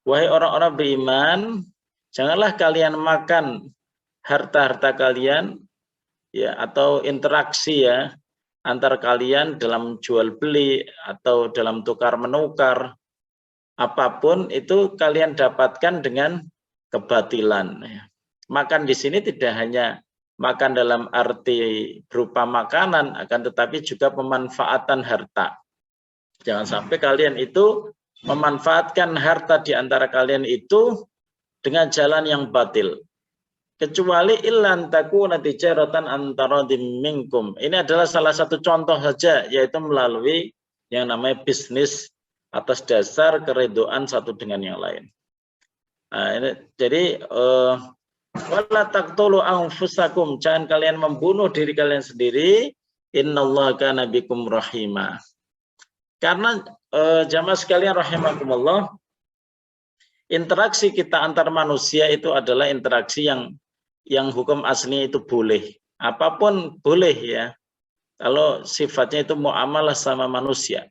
Wahai orang-orang beriman, janganlah kalian makan harta-harta kalian ya, atau interaksi ya antar kalian dalam jual beli atau dalam tukar menukar, apapun itu kalian dapatkan dengan kebatilan ya. Makan di sini tidak hanya makan dalam arti berupa makanan, akan tetapi juga pemanfaatan harta. Jangan sampai kalian itu memanfaatkan harta di antara kalian itu dengan jalan yang batil. Kecuali illan takuna tijaratan antara minkum. Ini adalah salah satu contoh saja, yaitu melalui yang namanya bisnis atas dasar keridhaan satu dengan yang lain. Nah, ini, jadi wala taqtulu anfusakum, jangan kalian membunuh diri kalian sendiri, innallaha kana bikum rahima. Karena jamaah sekalian rahimakumullah, interaksi kita antar manusia itu adalah interaksi yang hukum aslinya itu boleh. Apapun boleh ya. Kalau sifatnya itu muamalah sama manusia.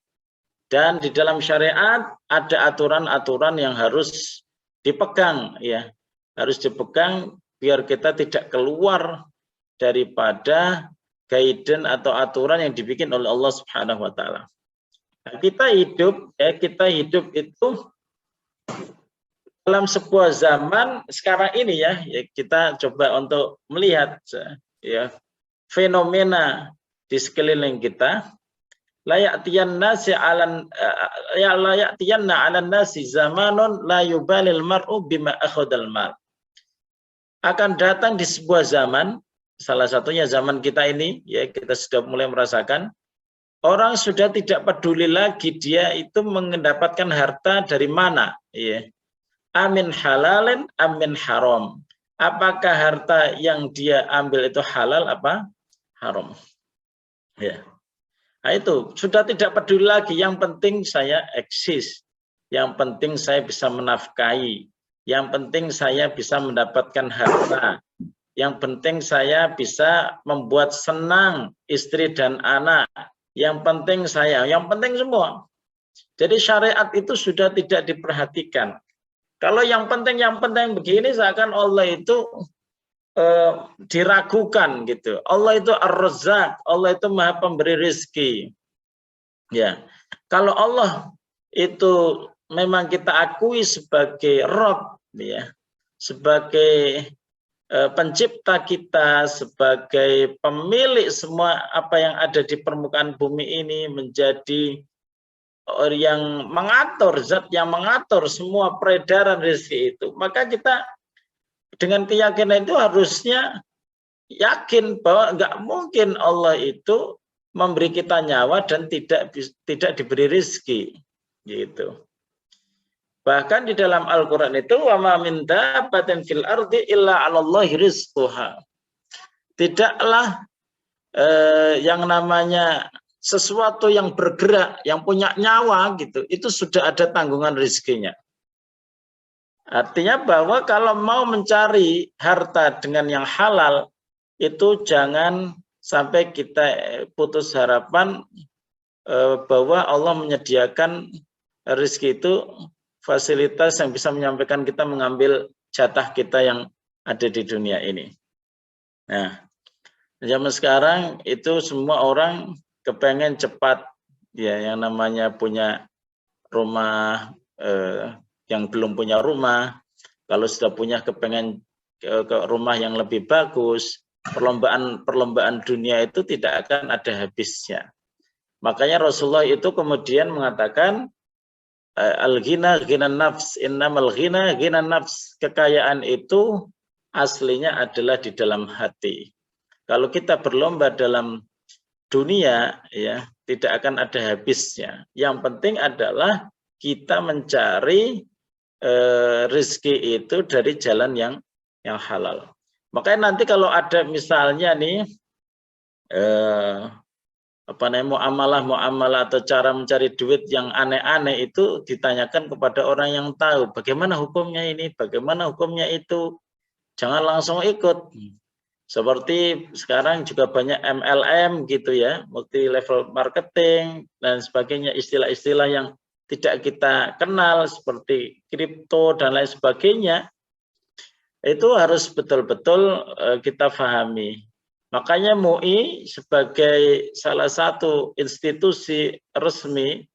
Dan di dalam syariat ada aturan-aturan yang harus dipegang, ya, harus dipegang biar kita tidak keluar daripada guidance atau aturan yang dibikin oleh Allah Subhanahu Wa Taala. Nah, kita hidup itu dalam sebuah zaman sekarang ini ya, kita coba untuk melihat ya fenomena di sekeliling kita. La ya'tiyanna 'alan nasi zamanun la yubalil mar'u bima akhadal mal. Akan datang di sebuah zaman, salah satunya zaman kita ini, ya kita sudah mulai merasakan orang sudah tidak peduli lagi dia itu mendapatkan harta dari mana, ya. Amin halalin, amin haram. Apakah harta yang dia ambil itu halal apa haram? Ya. Nah, itu sudah tidak peduli lagi. Yang penting saya eksis. Yang penting saya bisa menafkahi. Yang penting saya bisa mendapatkan harta. Yang penting saya bisa membuat senang istri dan anak. Yang penting yang penting semua. Jadi syariat itu sudah tidak diperhatikan. Kalau yang penting begini, seakan Allah itu diragukan gitu. Allah itu Ar-Razzaq, Allah itu Maha Pemberi rezeki. Ya. Kalau Allah itu memang kita akui sebagai Rabb, ya, sebagai pencipta kita, sebagai pemilik semua apa yang ada di permukaan bumi ini, menjadi yang mengatur, zat yang mengatur semua peredaran rezeki itu, maka kita dengan keyakinan itu harusnya yakin bahwa nggak mungkin Allah itu memberi kita nyawa dan tidak diberi rezeki, gitu. Bahkan di dalam Al-Quran itu wa ma min dabbatin fil ardi illa 'alallahi rizquha. Tidaklah yang namanya sesuatu yang bergerak, yang punya nyawa gitu, itu sudah ada tanggungan rezekinya. Artinya bahwa kalau mau mencari harta dengan yang halal, itu jangan sampai kita putus harapan bahwa Allah menyediakan rezeki itu fasilitas yang bisa menyampaikan kita mengambil jatah kita yang ada di dunia ini. Nah, zaman sekarang itu semua orang kepengen cepat, ya, yang namanya punya rumah, yang belum punya rumah, kalau sudah punya kepengen ke rumah yang lebih bagus. Perlombaan dunia itu tidak akan ada habisnya. Makanya Rasulullah itu kemudian mengatakan al-ghina ghinan nafs, innamal ghina ghinan nafs. Kekayaan itu aslinya adalah di dalam hati. Kalau kita berlomba dalam dunia, ya, tidak akan ada habisnya. Yang penting adalah kita mencari rezeki itu dari jalan yang halal. Makanya nanti kalau ada misalnya nih muamalah atau cara mencari duit yang aneh-aneh, itu ditanyakan kepada orang yang tahu bagaimana hukumnya ini, bagaimana hukumnya itu. Jangan langsung ikut. Seperti sekarang juga banyak MLM gitu ya, multi level marketing dan sebagainya, istilah-istilah yang tidak kita kenal seperti kripto dan lain sebagainya. Itu harus betul-betul kita pahami. Makanya MUI sebagai salah satu institusi resmi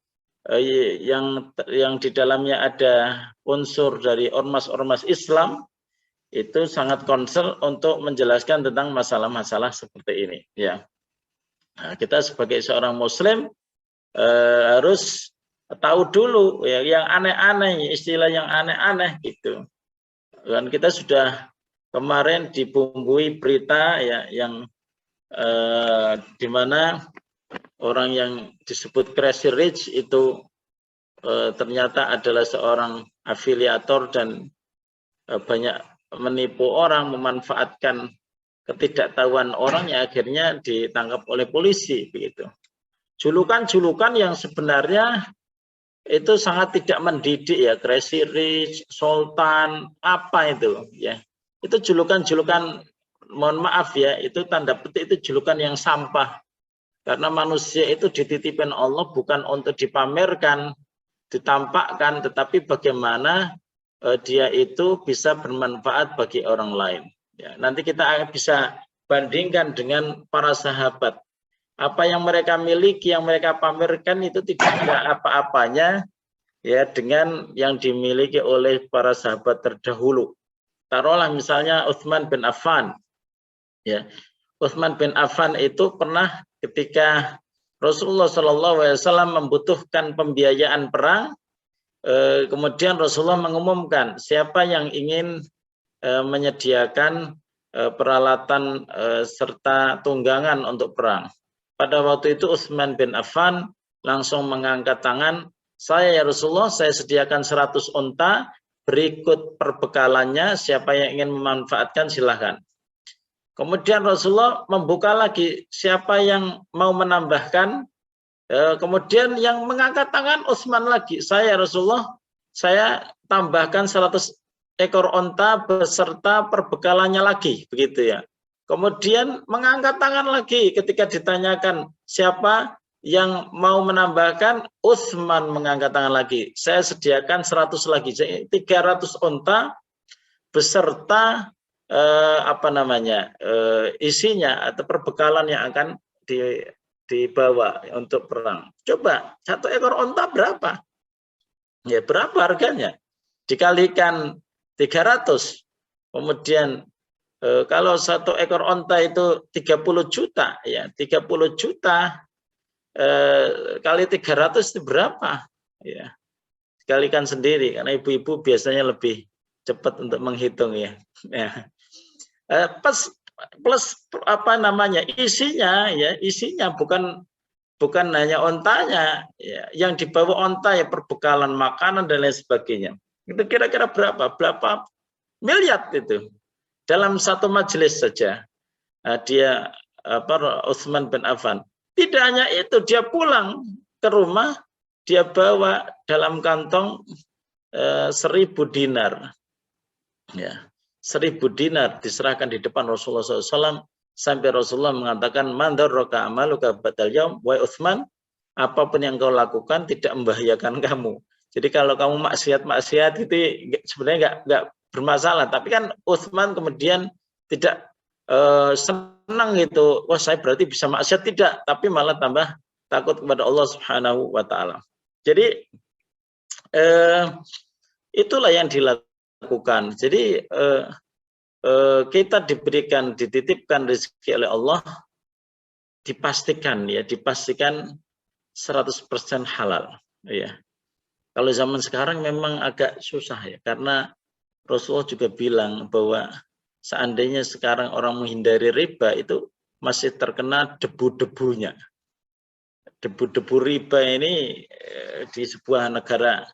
yang di dalamnya ada unsur dari ormas-ormas Islam, itu sangat concern untuk menjelaskan tentang masalah-masalah seperti ini. Ya, nah, kita sebagai seorang Muslim harus tahu dulu ya yang aneh-aneh, istilah yang aneh-aneh gitu. Dan kita sudah kemarin dibumbui berita ya yang di mana orang yang disebut Crazy Rich itu ternyata adalah seorang afiliator dan banyak menipu orang, memanfaatkan ketidaktahuan orang yang akhirnya ditangkap oleh polisi begitu. Julukan-julukan yang sebenarnya itu sangat tidak mendidik ya, Crazy Rich, Sultan, apa itu ya. Itu julukan-julukan, mohon maaf ya, itu tanda petik itu julukan yang sampah. Karena manusia itu dititipkan Allah bukan untuk dipamerkan, ditampakkan, tetapi bagaimana dia itu bisa bermanfaat bagi orang lain. Ya, nanti kita bisa bandingkan dengan para sahabat. Apa yang mereka miliki, yang mereka pamerkan itu tidak ada apa-apanya ya dengan yang dimiliki oleh para sahabat terdahulu. Taruhlah misalnya Utsman bin Affan. Ya, Utsman bin Affan itu pernah ketika Rasulullah SAW membutuhkan pembiayaan perang, kemudian Rasulullah mengumumkan siapa yang ingin menyediakan peralatan serta tunggangan untuk perang. Pada waktu itu Utsman bin Affan langsung mengangkat tangan, saya ya Rasulullah, saya sediakan 100 unta, berikut perbekalannya, siapa yang ingin memanfaatkan silahkan. Kemudian Rasulullah membuka lagi, siapa yang mau menambahkan, kemudian yang mengangkat tangan Utsman lagi, saya ya Rasulullah, saya tambahkan 100 ekor unta beserta perbekalannya lagi, begitu ya. Kemudian mengangkat tangan lagi ketika ditanyakan siapa yang mau menambahkan, Utsman mengangkat tangan lagi. Saya sediakan 100 lagi, 300 unta beserta isinya atau perbekalan yang akan dibawa untuk perang. Coba 1 ekor unta berapa? Ya berapa harganya? Dikalikan 300. Kemudian kalau 1 ekor onta itu 30 juta, ya 30 juta kali 300 itu berapa? Ya, kalikan sendiri karena ibu-ibu biasanya lebih cepat untuk menghitung ya. Ya. Plus isinya ya, isinya bukan hanya ontanya, ya, yang dibawa onta ya perbekalan makanan dan lain sebagainya. Itu kira-kira berapa? Berapa miliar itu? Dalam satu majelis saja dia Utsman bin Affan. Tidak hanya itu, dia pulang ke rumah, dia bawa dalam kantong 1000 dinar. Ya, 1000 dinar diserahkan di depan Rasulullah SAW sampai Rasulullah mengatakan, "Man darraka amaluka ba'dal yaum wa Utsman, apapun yang kau lakukan tidak membahayakan kamu." Jadi kalau kamu maksiat itu sebenarnya enggak bermasalah, tapi kan Utsman kemudian tidak senang gitu, wah saya berarti bisa maksiat, tidak, tapi malah tambah takut kepada Allah Subhanahu wa taala. Jadi itulah yang dilakukan. Jadi kita dititipkan rezeki oleh Allah, dipastikan 100% halal ya. Kalau zaman sekarang memang agak susah ya, karena Rasulullah juga bilang bahwa seandainya sekarang orang menghindari riba itu masih terkena debu-debunya. Debu-debu riba ini di sebuah negara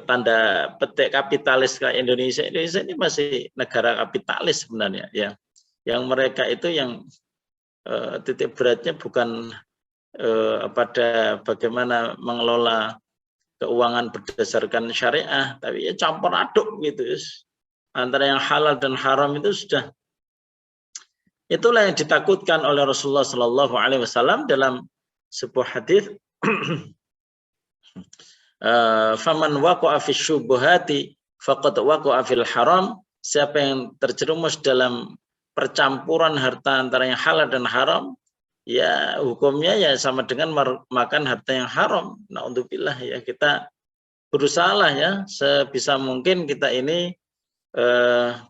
tanda petik kapitalis kayak Indonesia ini masih negara kapitalis sebenarnya ya. Yang mereka itu yang titik beratnya bukan pada bagaimana mengelola keuangan berdasarkan syariah, tapi ya campur aduk gitu. Antara yang halal dan haram itu sudah, itulah yang ditakutkan oleh Rasulullah SAW dalam sebuah hadis. Faman waqa'a fi syubuhati faqad waqa'a fil haram. Siapa yang terjerumus dalam percampuran harta antara yang halal dan haram, ya hukumnya ya sama dengan makan harta yang haram. Na'udzubillah ya, kita berusahalah ya sebisa mungkin kita ini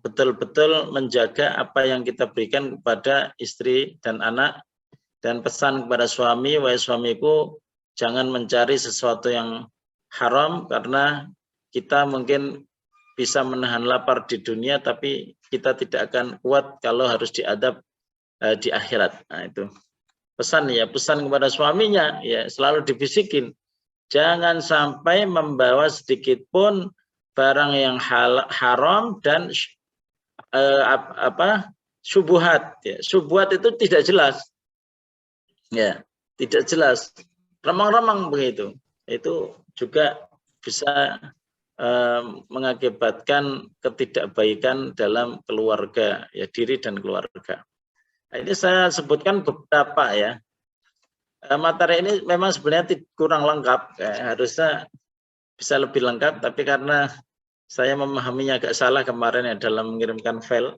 betul-betul menjaga apa yang kita berikan kepada istri dan anak, dan pesan kepada suami, wahai suamiku jangan mencari sesuatu yang haram, karena kita mungkin bisa menahan lapar di dunia tapi kita tidak akan kuat kalau harus diadab di akhirat. Nah itu pesan kepada suaminya ya, selalu dibisikin jangan sampai membawa sedikit pun barang yang haram dan syubhat ya. Syubhat itu tidak jelas ya, tidak jelas, remang-remang begitu, itu juga bisa mengakibatkan ketidakbaikan dalam keluarga ya, diri dan keluarga. Nah, ini saya sebutkan beberapa ya, materi ini memang sebenarnya kurang lengkap, harusnya bisa lebih lengkap, tapi karena saya memahaminya agak salah kemarin ya dalam mengirimkan file,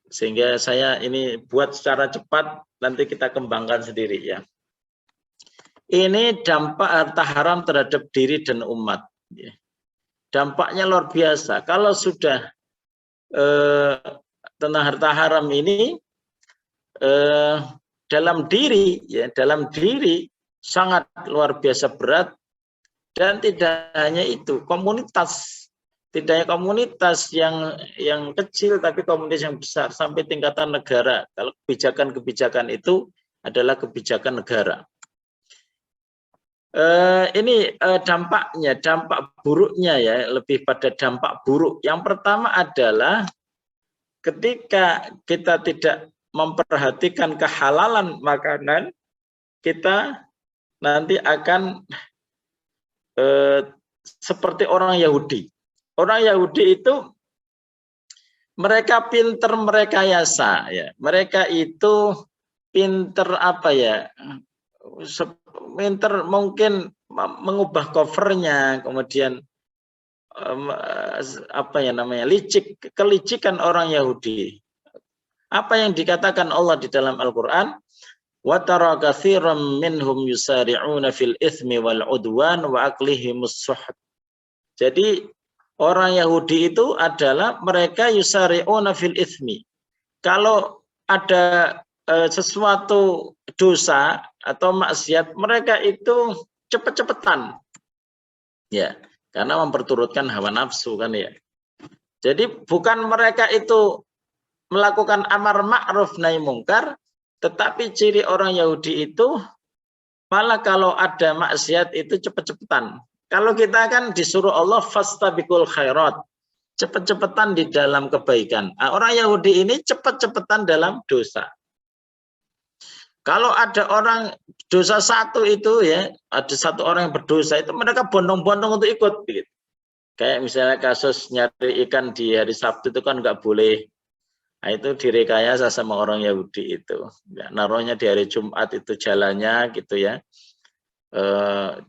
sehingga saya ini buat secara cepat, nanti kita kembangkan sendiri ya. Ini dampak harta haram terhadap diri dan umat. Dampaknya luar biasa. Kalau sudah tentang harta haram ini dalam diri sangat luar biasa berat, dan tidak hanya itu, komunitas, tidak hanya komunitas yang kecil, tapi komunitas yang besar sampai tingkatan negara. Kalau kebijakan-kebijakan itu adalah kebijakan negara. Ini dampaknya, dampak buruknya ya, lebih pada dampak buruk. Yang pertama adalah ketika kita tidak memperhatikan kehalalan makanan, kita nanti akan seperti orang Yahudi. Orang Yahudi itu mereka pinter merekayasa ya. Mereka itu pinter apa ya? Pinter mungkin mengubah covernya, kemudian apa ya namanya, kelicikan orang Yahudi. Apa yang dikatakan Allah di dalam Al-Quran, wa tara katsiran minhum yusari'una fil itsmi wal udwan wa aklihimus suhd. Jadi orang Yahudi itu adalah mereka yusari'una fil itsmi. Kalau ada sesuatu dosa atau maksiat, mereka itu cepet-cepetan. Ya, karena memperturutkan hawa nafsu kan ya. Jadi bukan mereka itu melakukan amar ma'ruf nahi mungkar, tetapi ciri orang Yahudi itu malah kalau ada maksiat itu cepet-cepetan. Kalau kita kan disuruh Allah fastabiqul khairat, cepet-cepetan di dalam kebaikan. Nah, orang Yahudi ini cepet-cepetan dalam dosa. Kalau ada orang dosa satu itu ya, ada satu orang yang berdosa itu mereka bondong-bondong untuk ikut. Gitu. Kayak misalnya kasus nyari ikan di hari Sabtu itu kan nggak boleh. Nah, itu direkayasa sama orang Yahudi itu. Ya, naruhnya di hari Jumat itu jalannya gitu ya.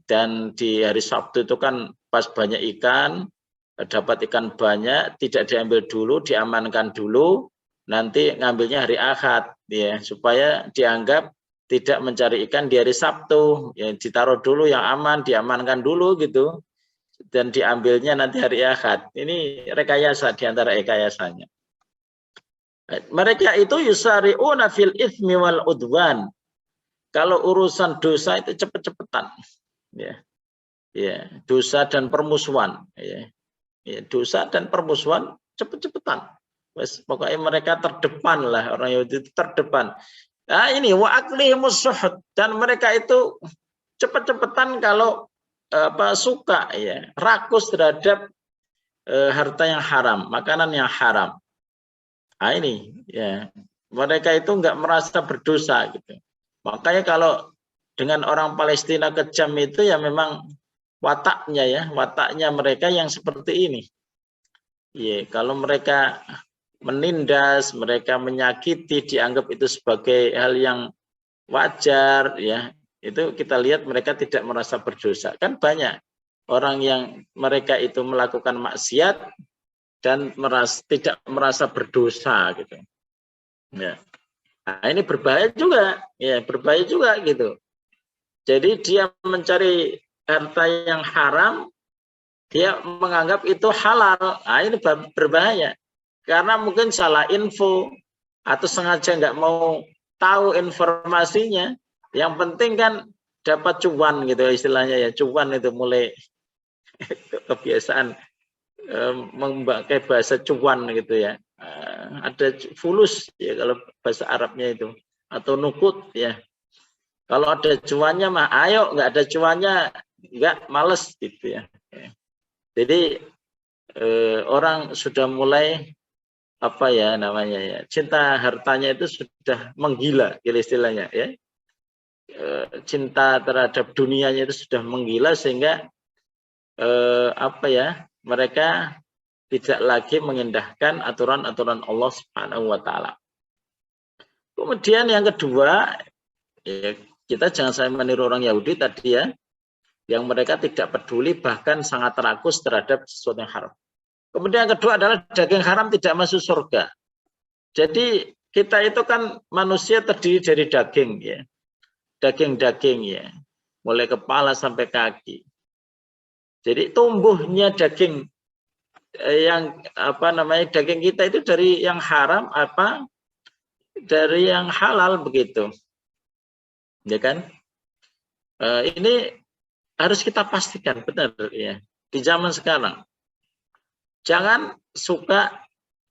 Dan di hari Sabtu itu kan pas banyak ikan, dapat ikan banyak, tidak diambil dulu, diamankan dulu, nanti ngambilnya hari Ahad ya, supaya dianggap tidak mencari ikan di hari Sabtu. Ya, ditaruh dulu yang aman, diamankan dulu gitu. Dan diambilnya nanti hari Ahad. Ini rekayasa di antara rekayasanya. Mereka itu yusari'una fil itsmi wal udwan. Kalau urusan dosa itu cepet-cepetan. Ya. Ya, dosa dan permusuhan, ya. Ya, dosa dan permusuhan cepet-cepetan. Pokoknya mereka terdepan lah, orang Yahudi itu terdepan. Nah, ini wa aklihimus suhd, dan mereka itu cepet-cepetan kalau suka ya, rakus terhadap harta yang haram, makanan yang haram. Nah, ini ya, mereka itu nggak merasa berdosa gitu. Makanya kalau dengan orang Palestina kejam itu ya memang wataknya ya, wataknya mereka yang seperti ini. Ya, kalau mereka menindas, mereka menyakiti, dianggap itu sebagai hal yang wajar ya. Itu kita lihat mereka tidak merasa berdosa. Kan banyak orang yang mereka itu melakukan maksiat dan tidak merasa berdosa gitu. Ya. Nah, ini berbahaya juga, ya berbahaya juga gitu. Jadi dia mencari harta yang haram, dia menganggap itu halal. Nah, ini berbahaya karena mungkin salah info atau sengaja nggak mau tahu informasinya. Yang penting kan dapat cuan gitu istilahnya ya, cuan itu mulai kebiasaan memakai bahasa cuan gitu ya. Ada fulus ya kalau bahasa Arabnya itu, atau nukut ya. Kalau ada cuannya mah ayo, nggak ada cuannya nggak, males gitu ya. Jadi orang sudah mulai apa ya namanya ya, cinta hartanya itu sudah menggila istilahnya ya. Cinta terhadap dunianya itu sudah menggila sehingga apa ya, mereka tidak lagi mengindahkan aturan-aturan Allah Subhanahu wa taala. Kemudian yang kedua, Ya, kita jangan sampai meniru orang Yahudi tadi ya, yang mereka tidak peduli bahkan sangat rakus terhadap sesuatu yang haram. Kemudian yang kedua adalah daging haram tidak masuk surga. Jadi kita itu kan manusia terdiri dari daging ya, daging-daging ya, mulai kepala sampai kaki. Jadi tumbuhnya daging yang daging kita itu dari yang haram apa dari yang halal begitu. Ya kan? Ini harus kita pastikan benar ya di zaman sekarang. Jangan suka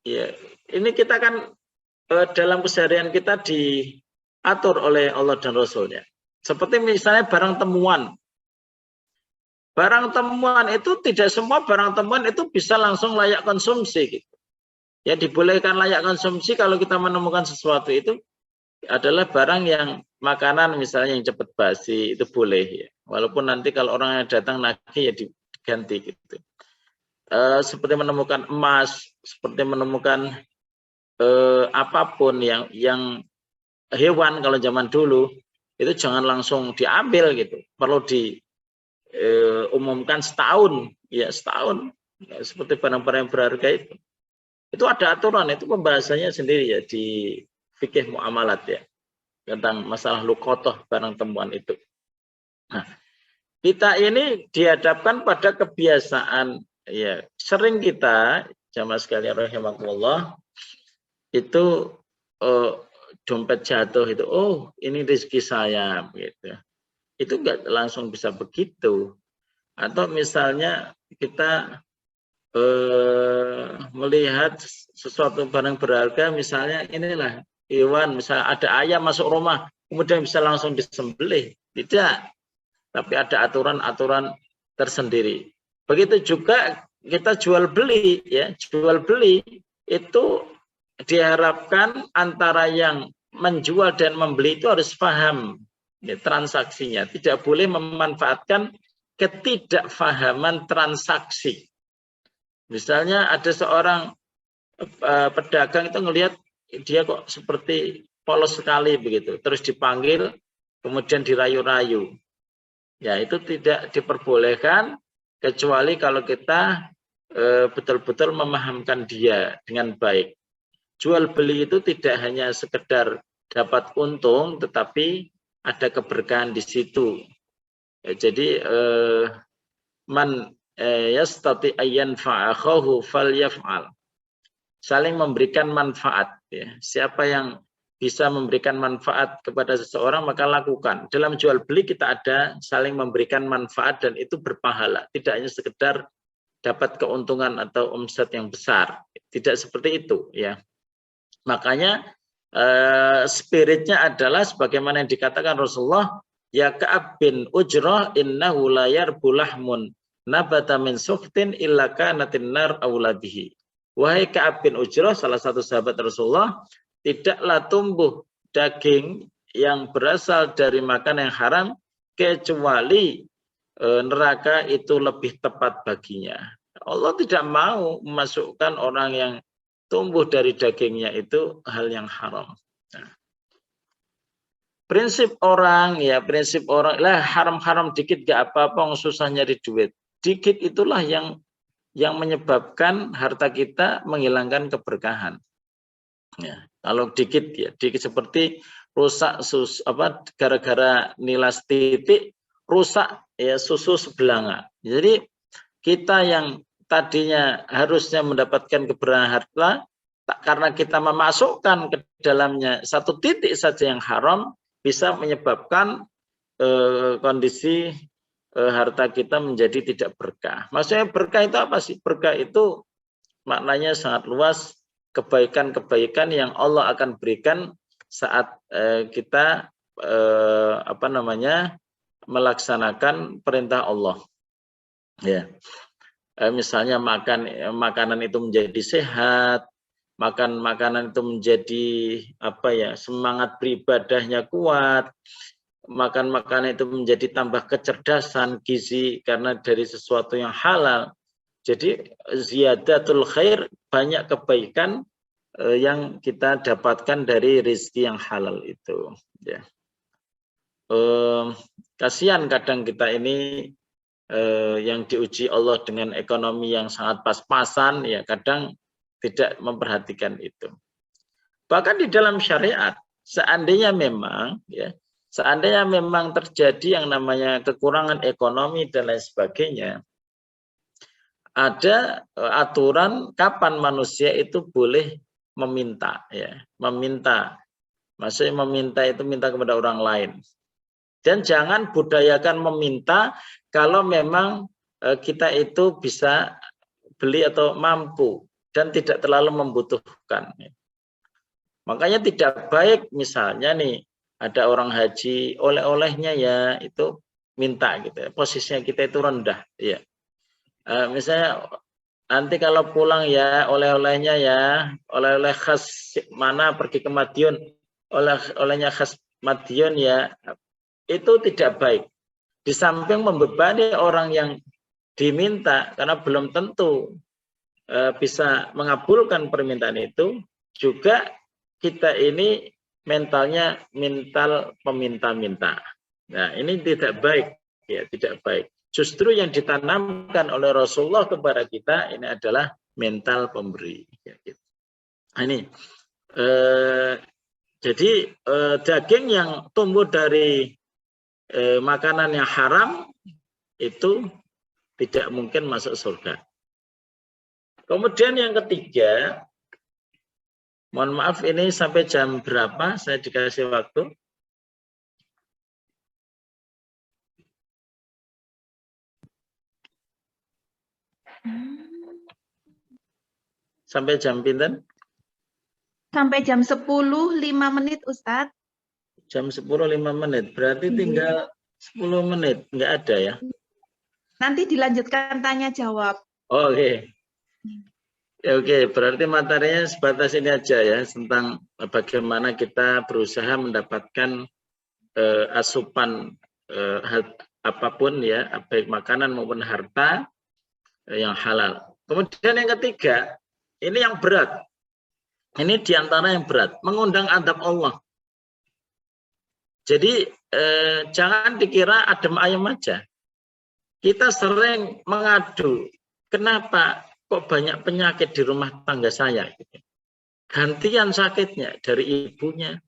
ya. Ini kita kan dalam keseharian kita diatur oleh Allah dan Rasulnya. Seperti misalnya barang temuan. Barang temuan itu tidak semua barang temuan itu bisa langsung layak konsumsi gitu. Ya dibolehkan layak konsumsi kalau kita menemukan sesuatu itu adalah barang yang makanan misalnya yang cepat basi itu boleh ya. Walaupun nanti kalau orang yang datang nagih ya diganti gitu. Seperti menemukan emas, seperti menemukan apapun yang hewan kalau zaman dulu itu jangan langsung diambil gitu. Perlu diumumkan setahun ya setahun ya, seperti barang-barang yang berharga itu. Itu ada aturan, itu pembahasannya sendiri ya di fikih muamalat ya tentang masalah luqotoh barang temuan itu. Nah, kita ini dihadapkan pada kebiasaan ya sering kita jamaah sekalian rahimakumullah itu dompet jatuh itu oh ini rezeki saya gitu. Itu enggak langsung bisa begitu. Atau misalnya kita melihat sesuatu barang berharga misalnya inilah hewan, misalnya ada ayam masuk rumah, kemudian bisa langsung disembelih. Tidak. Tapi ada aturan-aturan tersendiri. Begitu juga kita jual beli, ya, jual beli itu diharapkan antara yang menjual dan membeli itu harus paham ya, transaksinya. Tidak boleh memanfaatkan ketidakfahaman transaksi. Misalnya ada seorang pedagang itu ngelihat dia kok seperti polos sekali begitu, terus dipanggil, kemudian dirayu-rayu. Ya itu tidak diperbolehkan kecuali kalau kita betul-betul memahamkan dia dengan baik. Jual beli itu tidak hanya sekedar dapat untung, tetapi ada keberkahan di situ. Ya, jadi man yastati ayyan fa'akhahu falyaf'al. Saling memberikan manfaat ya. Siapa yang bisa memberikan manfaat kepada seseorang maka lakukan. Dalam jual beli kita ada saling memberikan manfaat dan itu berpahala. Tidak hanya sekedar dapat keuntungan atau omset yang besar. Tidak seperti itu ya. Makanya spiritnya adalah sebagaimana yang dikatakan Rasulullah, ya Ka'ab bin Ujrah innahu la yarbulahmun nabata min suftin illa kanatin nar auladihi. Wahai Ka'ab bin Ujrah, salah satu sahabat Rasulullah, tidaklah tumbuh daging yang berasal dari makan yang haram kecuali neraka itu lebih tepat baginya. Allah tidak mau memasukkan orang yang tumbuh dari dagingnya itu hal yang haram. Nah, prinsip orang lah haram-haram dikit gak apa-apa, susah nyari duit. Dikit itulah yang menyebabkan harta kita menghilangkan keberkahan. Ya, kalau dikit ya, dikit seperti rusak gara-gara nilas titik rusak ya susu sebelanga. Jadi kita yang tadinya harusnya mendapatkan keberkahan harta, karena kita memasukkan ke dalamnya satu titik saja yang haram, bisa menyebabkan kondisi harta kita menjadi tidak berkah. Maksudnya berkah itu apa sih? Berkah itu maknanya sangat luas, kebaikan-kebaikan yang Allah akan berikan saat kita melaksanakan perintah Allah. Ya. Misalnya makanan itu menjadi sehat, makan makanan itu menjadi semangat beribadahnya kuat, makan makanan itu menjadi tambah kecerdasan gizi karena dari sesuatu yang halal. Jadi ziyadatul khair, banyak kebaikan yang kita dapatkan dari rezeki yang halal itu ya. kasihan kadang kita ini yang diuji Allah dengan ekonomi yang sangat pas-pasan, ya kadang tidak memperhatikan itu. Bahkan di dalam syariat, seandainya memang terjadi yang namanya kekurangan ekonomi dan lain sebagainya, ada aturan kapan manusia itu boleh meminta, ya, meminta. Maksudnya meminta itu minta kepada orang lain. Dan jangan budayakan meminta kalau memang kita itu bisa beli atau mampu dan tidak terlalu membutuhkan. Makanya tidak baik misalnya nih ada orang haji, oleh-olehnya ya itu minta gitu. Posisinya kita itu rendah, ya. Misalnya nanti kalau pulang ya oleh-olehnya ya, oleh-oleh khas mana pergi ke Madiun, oleh-olehnya khas Madiun ya, itu tidak baik. Di samping membebani orang yang diminta karena belum tentu bisa mengabulkan permintaan itu, juga kita ini mentalnya mental peminta-minta. Nah, ini tidak baik, ya, tidak baik. Justru yang ditanamkan oleh Rasulullah kepada kita ini adalah mental pemberi. Nah, ini jadi daging yang tumbuh dari makanan yang haram itu tidak mungkin masuk surga. Kemudian yang ketiga, mohon maaf ini sampai jam berapa saya dikasih waktu? Sampai jam pinten? Sampai jam 10.05 Ustadz. Jam 10.05 menit. Berarti tinggal 10 menit. Enggak ada ya? Nanti dilanjutkan tanya jawab. Oh, oke. Ya, oke. Berarti materinya sebatas ini aja ya, tentang bagaimana kita berusaha mendapatkan asupan apapun ya, baik makanan maupun harta yang halal. Kemudian yang ketiga, ini yang berat. Ini diantara yang berat, mengundang adab Allah. Jadi jangan dikira adem ayem aja. Kita sering mengadu, kenapa kok banyak penyakit di rumah tangga saya? Gantian sakitnya dari ibunya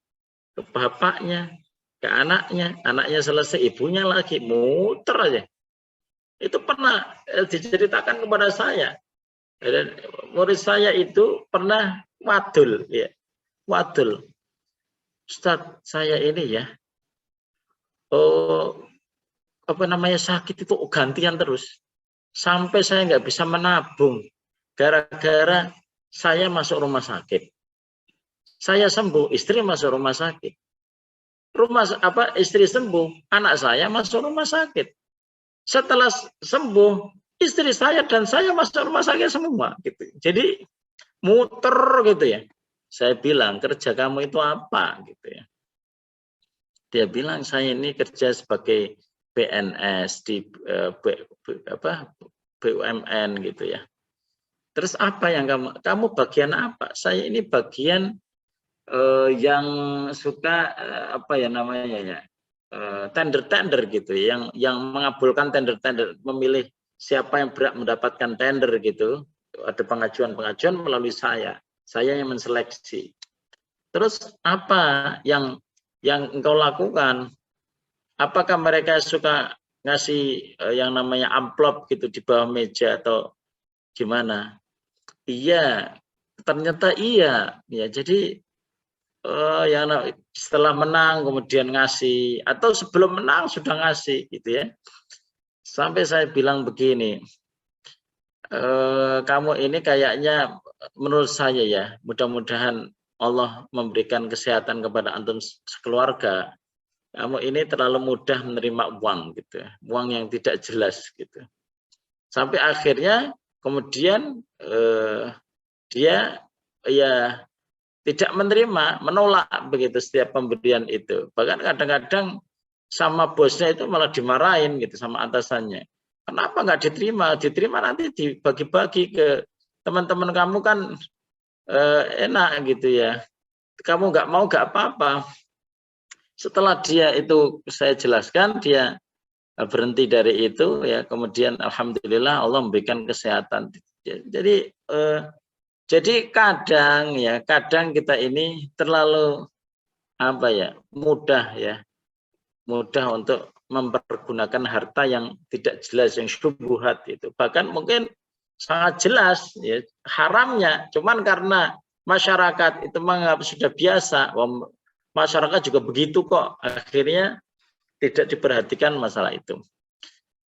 ke bapaknya, ke anaknya, anaknya selesai ibunya lagi, muter aja. Itu pernah diceritakan kepada saya. Dan murid saya itu pernah wadul, ya, wadul. Ustadz, saya ini ya, sakit itu gantian terus, sampai saya nggak bisa menabung, gara-gara saya masuk rumah sakit. Saya sembuh, istri masuk rumah sakit. Istri sembuh, anak saya masuk rumah sakit. Setelah sembuh, istri saya dan saya masuk rumah sakit semua gitu. Jadi muter gitu ya. Saya bilang, kerja kamu itu apa gitu ya. Dia bilang, saya ini kerja sebagai PNS di BUMN gitu ya. Terus apa yang kamu bagian apa? Saya ini bagian yang suka tender-tender gitu, yang mengabulkan tender-tender, memilih siapa yang berhak mendapatkan tender gitu. Ada pengajuan-pengajuan melalui saya yang menseleksi. Terus apa yang engkau lakukan? Apakah mereka suka ngasih yang namanya amplop gitu di bawah meja atau gimana? Iya, ternyata iya. Ya, jadi yang setelah menang kemudian ngasih, atau sebelum menang sudah ngasih gitu ya. Sampai saya bilang begini, kamu ini kayaknya menurut saya ya, mudah-mudahan Allah memberikan kesehatan kepada antum sekeluarga. Kamu ini terlalu mudah menerima uang gitu, uang yang tidak jelas gitu. Sampai akhirnya kemudian dia ya tidak menerima, menolak begitu setiap pemberian itu. Bahkan kadang-kadang sama bosnya itu malah dimarahin gitu sama atasannya. Kenapa nggak diterima? Diterima nanti dibagi-bagi ke teman-teman kamu kan enak gitu ya. Kamu nggak mau nggak apa-apa. Setelah dia itu saya jelaskan, dia berhenti dari itu ya, kemudian alhamdulillah Allah memberikan kesehatan. Jadi kadang kita ini terlalu mudah untuk mempergunakan harta yang tidak jelas, yang syubhat itu. Bahkan mungkin sangat jelas ya haramnya, cuman karena masyarakat itu menganggap sudah biasa, masyarakat juga begitu kok, akhirnya tidak diperhatikan masalah itu.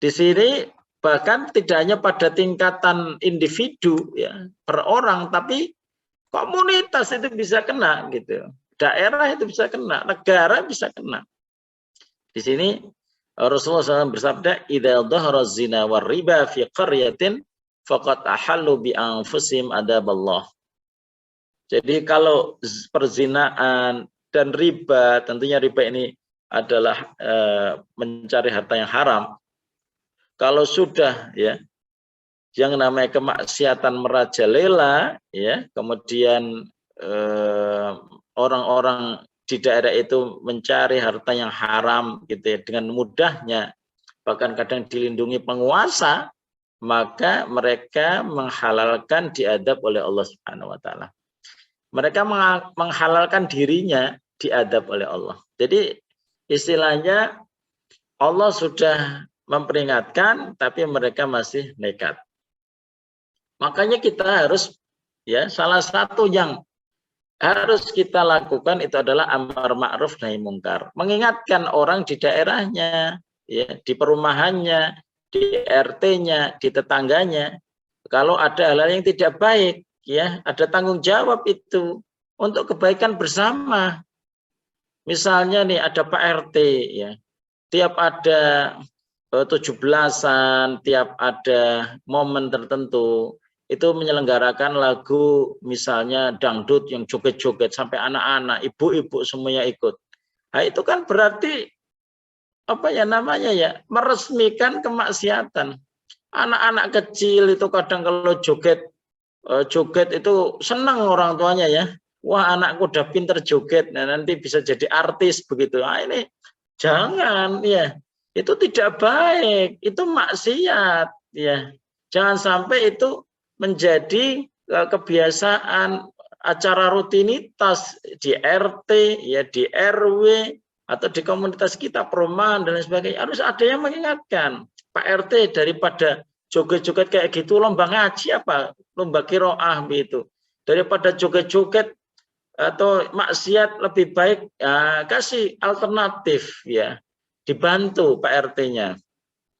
Di sini bahkan tidak hanya pada tingkatan individu ya per orang, tapi komunitas itu bisa kena gitu. Daerah itu bisa kena, negara bisa kena. Di sini Rasulullah SAW bersabda, "Idza dhahara zina war riba fi qaryatin faqad ahallu bi anfusihim adaballah." Jadi kalau perzinaan dan riba, tentunya riba ini adalah mencari harta yang haram. Kalau sudah ya yang namanya kemaksiatan merajalela ya, kemudian orang-orang di daerah itu mencari harta yang haram gitu ya dengan mudahnya, bahkan kadang dilindungi penguasa, maka mereka menghalalkan diadab oleh Allah Subhanahu wa taala. Mereka menghalalkan dirinya diadab oleh Allah. Jadi istilahnya Allah sudah memperingatkan tapi mereka masih nekat. Makanya kita harus ya, salah satu yang harus kita lakukan itu adalah amar ma'ruf nahi mungkar. Mengingatkan orang di daerahnya, ya, di perumahannya, di RT-nya, di tetangganya. Kalau ada hal-hal yang tidak baik, ya, ada tanggung jawab itu untuk kebaikan bersama. Misalnya nih ada Pak RT, ya, tiap ada 17-an, tiap ada momen tertentu, itu menyelenggarakan lagu misalnya dangdut yang joget-joget sampai anak-anak, ibu-ibu semuanya ikut. Nah, itu kan berarti meresmikan kemaksiatan. Anak-anak kecil itu kadang kalau joget itu senang orang tuanya ya. Wah, anakku udah pinter joget, nah nanti bisa jadi artis begitu. Nah, ini jangan ya. Itu tidak baik, itu maksiat ya. Jangan sampai itu menjadi kebiasaan acara rutinitas di RT, ya di RW atau di komunitas kita, perumahan dan lain sebagainya. Harus ada yang mengingatkan. Pak RT daripada joget-joget kayak gitu, lomba ngaji apa, lomba qiraah begitu. Daripada joget-joget atau maksiat, lebih baik ya, kasih alternatif ya, dibantu Pak RT-nya.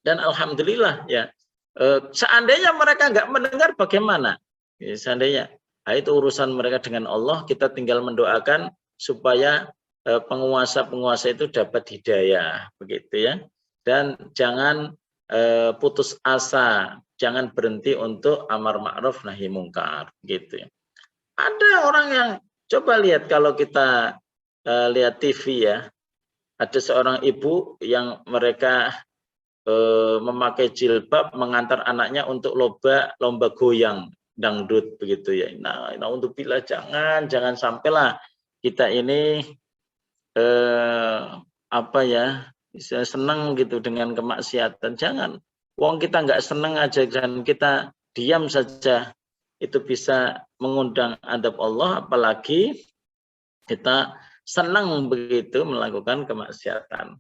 Dan alhamdulillah ya. Seandainya mereka nggak mendengar bagaimana? Ya, seandainya, nah, itu urusan mereka dengan Allah. Kita tinggal mendoakan supaya penguasa-penguasa itu dapat hidayah, begitu ya. Dan jangan putus asa, jangan berhenti untuk amar ma'ruf nahi mungkar, gitu ya. Ada orang yang coba lihat kalau kita lihat TV ya, ada seorang ibu yang mereka memakai jilbab mengantar anaknya untuk lomba goyang dangdut begitu ya. Nah untuk bila jangan sampailah kita ini senang gitu dengan kemaksiatan. Jangan. Wong kita nggak senang aja dan kita diam saja, itu bisa mengundang adab Allah, apalagi kita senang begitu melakukan kemaksiatan.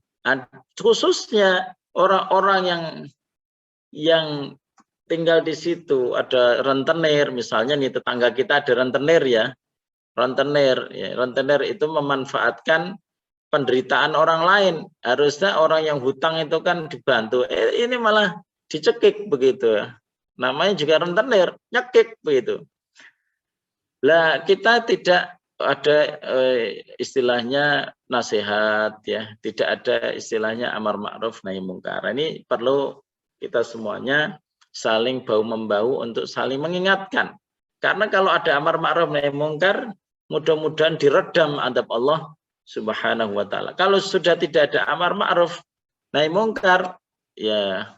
Khususnya orang-orang yang tinggal di situ, ada rentenir misalnya nih, tetangga kita ada rentenir ya. Rentenir itu memanfaatkan penderitaan orang lain. Harusnya orang yang hutang itu kan dibantu. Ini malah dicekik begitu ya. Namanya juga rentenir, nyekik begitu. Lah kita tidak ada istilahnya nasihat ya, tidak ada istilahnya amar ma'ruf nahi mungkar. Ini perlu kita semuanya saling bahu membahu untuk saling mengingatkan. Karena kalau ada amar ma'ruf nahi mungkar, mudah-mudahan diredam adab Allah Subhanahu wa taala. Kalau sudah tidak ada amar ma'ruf nahi mungkar, ya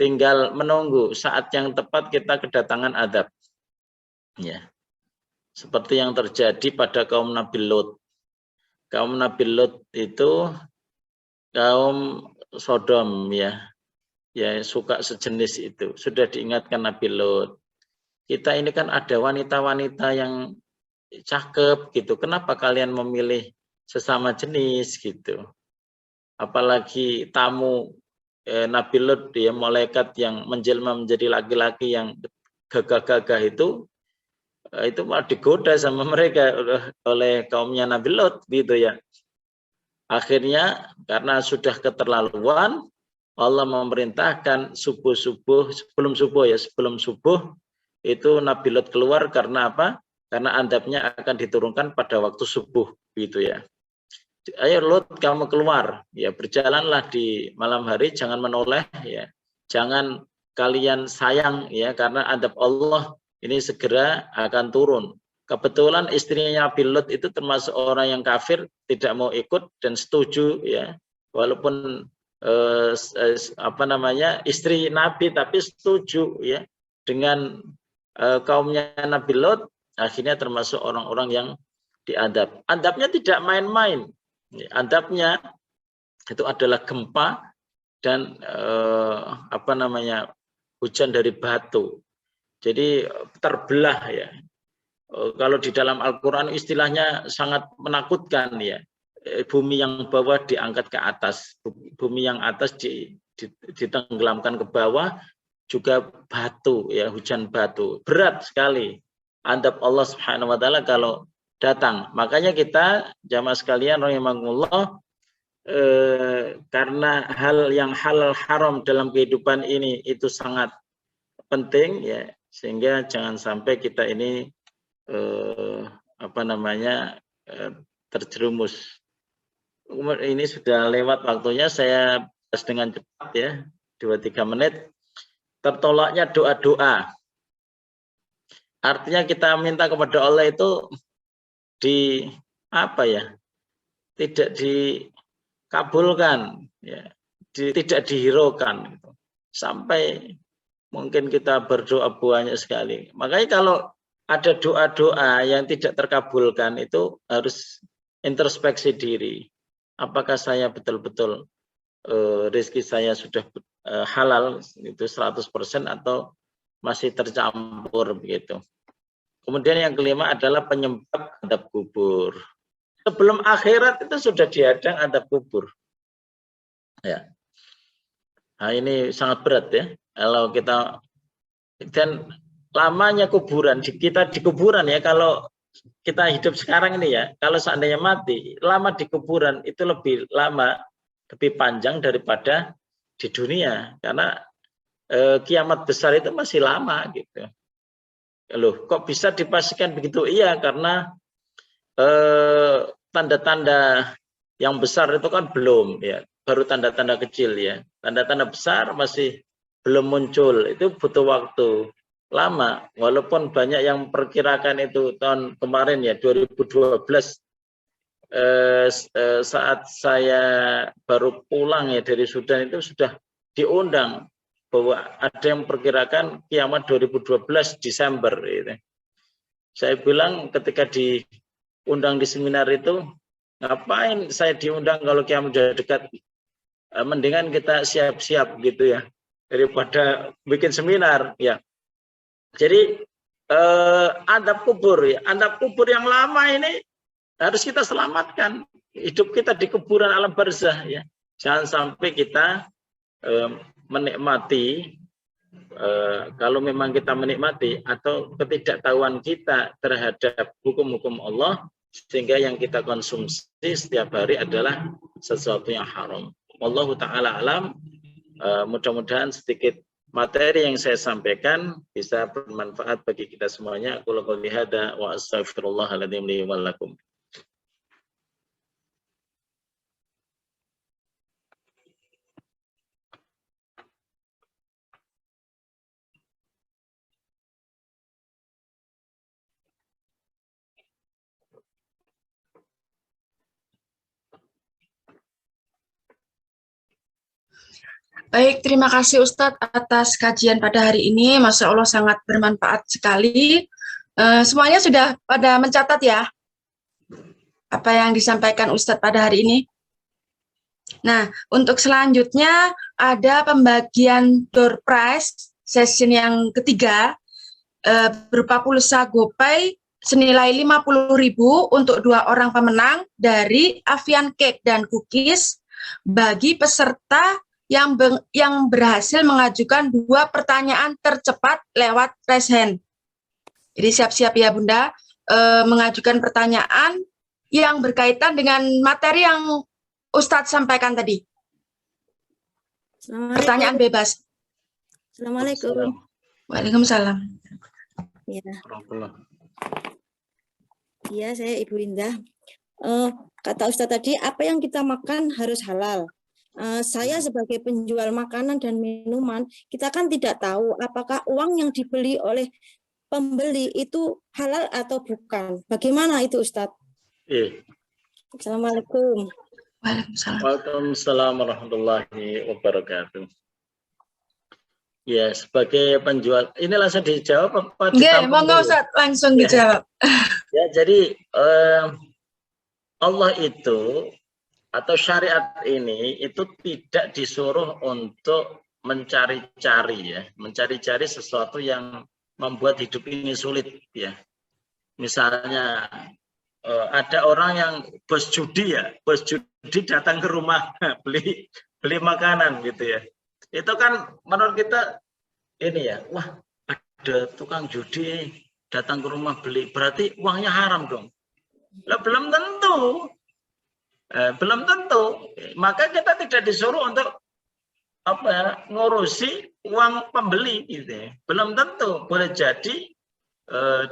tinggal menunggu saat yang tepat kita kedatangan adab. Ya. Seperti yang terjadi pada kaum Nabi Lot. kaum Nabi Lut itu kaum Sodom ya suka sejenis itu. Sudah diingatkan Nabi Lut. Kita ini kan ada wanita-wanita yang cakep gitu. Kenapa kalian memilih sesama jenis gitu? Apalagi tamu Nabi Lut ya, malaikat yang menjelma menjadi laki-laki yang gagah-gagah itu malah digoda sama mereka oleh kaumnya Nabi Lut gitu ya. Akhirnya karena sudah keterlaluan, Allah memerintahkan sebelum subuh itu Nabi Lut keluar. Karena apa? Karena andapnya akan diturunkan pada waktu subuh gitu ya. Ayo Lut, kamu keluar ya, berjalanlah di malam hari, jangan menoleh ya, jangan kalian sayang ya, karena adab Allah ini segera akan turun. Kebetulan istrinya Nabi Lut itu termasuk orang yang kafir, tidak mau ikut dan setuju ya, walaupun istri Nabi tapi setuju ya dengan kaumnya Nabi Lut. Akhirnya termasuk orang-orang yang diadab. Adabnya tidak main-main. Adabnya itu adalah gempa dan hujan dari batu. Jadi terbelah ya. Kalau di dalam Al-Quran istilahnya sangat menakutkan ya. Bumi yang bawah diangkat ke atas, bumi yang atas ditenggelamkan ke bawah, juga batu ya, hujan batu. Berat sekali adab Allah Subhanahu wa taala kalau datang. Makanya kita jamaah sekalian rahimakumullah, karena hal yang halal haram dalam kehidupan ini itu sangat penting ya, sehingga jangan sampai kita ini terjerumus. Ini sudah lewat waktunya, saya bahas dengan cepat ya, 2-3 menit. Tertolaknya doa-doa. Artinya kita minta kepada Allah itu tidak dikabulkan ya, tidak dihiraukan gitu. Sampai mungkin kita berdoa banyak sekali. Makanya kalau ada doa-doa yang tidak terkabulkan itu harus introspeksi diri. Apakah saya betul-betul rezeki saya sudah halal itu 100% atau masih tercampur begitu. Kemudian yang kelima adalah penyebab adab kubur. Sebelum akhirat itu sudah dihadang adab kubur. Ya. Nah, ini sangat berat ya. Kalau kita, dan lamanya kuburan, kita di kuburan ya, kalau kita hidup sekarang ini ya, kalau seandainya mati, lama di kuburan itu lebih lama, lebih panjang daripada di dunia. Karena kiamat besar itu masih lama gitu. Loh, kok bisa dipastikan begitu? Iya, karena tanda-tanda yang besar itu kan belum ya, baru tanda-tanda kecil ya. Tanda-tanda besar masih belum muncul, itu butuh waktu lama. Walaupun banyak yang perkirakan itu tahun kemarin ya, 2012, saat saya baru pulang ya dari Sudan itu sudah diundang bahwa ada yang perkirakan kiamat 2012 Desember gitu. Saya bilang ketika diundang di seminar itu, ngapain saya diundang kalau kiamat sudah dekat? Mendingan kita siap-siap gitu ya, daripada bikin seminar ya. Jadi adab kubur ya, adab kubur yang lama ini harus kita selamatkan. Hidup kita di kuburan alam barzah ya. Jangan sampai kita menikmati, kalau memang kita menikmati atau ketidaktahuan kita terhadap hukum-hukum Allah, sehingga yang kita konsumsi setiap hari adalah sesuatu yang haram. Wallahu ta'ala alam. Mudah-mudahan sedikit materi yang saya sampaikan bisa bermanfaat bagi kita semuanya. Aku qouli hadza wa astaghfirullahaladzim li wa lakum. Baik, terima kasih Ustadz atas kajian pada hari ini. Masya Allah sangat bermanfaat sekali. Semuanya sudah pada mencatat ya? apa yang disampaikan Ustadz pada hari ini. Nah, untuk selanjutnya ada pembagian door prize session yang ketiga berupa pulsa GoPay senilai 50.000 untuk 2 orang pemenang dari Avian Cake dan Cookies bagi peserta yang berhasil mengajukan 2 pertanyaan tercepat lewat raise hand. Jadi siap-siap ya Bunda mengajukan pertanyaan yang berkaitan dengan materi yang Ustadz sampaikan tadi. Pertanyaan bebas. Assalamualaikum. Waalaikumsalam. Ya. Iya, saya Ibu Indah. Kata Ustadz tadi, apa yang kita makan harus halal. Saya sebagai penjual makanan dan minuman, kita kan tidak tahu apakah uang yang dibeli oleh pembeli itu halal atau bukan. Bagaimana itu Ustadz? Assalamualaikum. Waalaikumsalam warahmatullahi wabarakatuh. Ya, sebagai penjual, ini langsung dijawab apa? Nggak, monggo Ustaz, langsung dijawab. Ya, jadi Allah itu atau syariat ini itu tidak disuruh untuk mencari-cari ya, mencari-cari sesuatu yang membuat hidup ini sulit ya. Misalnya ada orang yang bos judi ya, bos judi datang ke rumah beli makanan gitu ya. Itu kan menurut kita ini ya, wah ada tukang judi datang ke rumah beli, berarti uangnya haram dong. Lah belum tentu. Belum tentu. Maka kita tidak disuruh untuk apa ya, ngurusi uang pembeli gitu ya. Belum tentu. Boleh jadi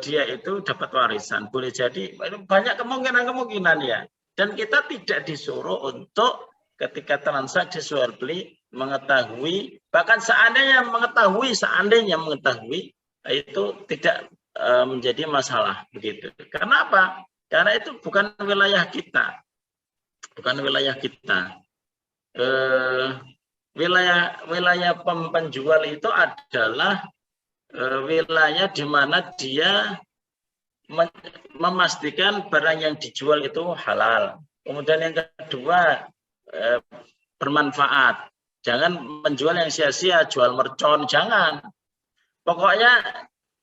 dia itu dapat warisan, boleh jadi banyak kemungkinan ya. Dan kita tidak disuruh untuk ketika transaksi jual beli mengetahui, bahkan seandainya mengetahui itu tidak menjadi masalah begitu. Karena apa? Karena itu bukan wilayah kita, wilayah penjual itu adalah wilayah di mana dia memastikan barang yang dijual itu halal. Kemudian yang kedua bermanfaat. Jangan menjual yang sia-sia, jual mercon, jangan. Pokoknya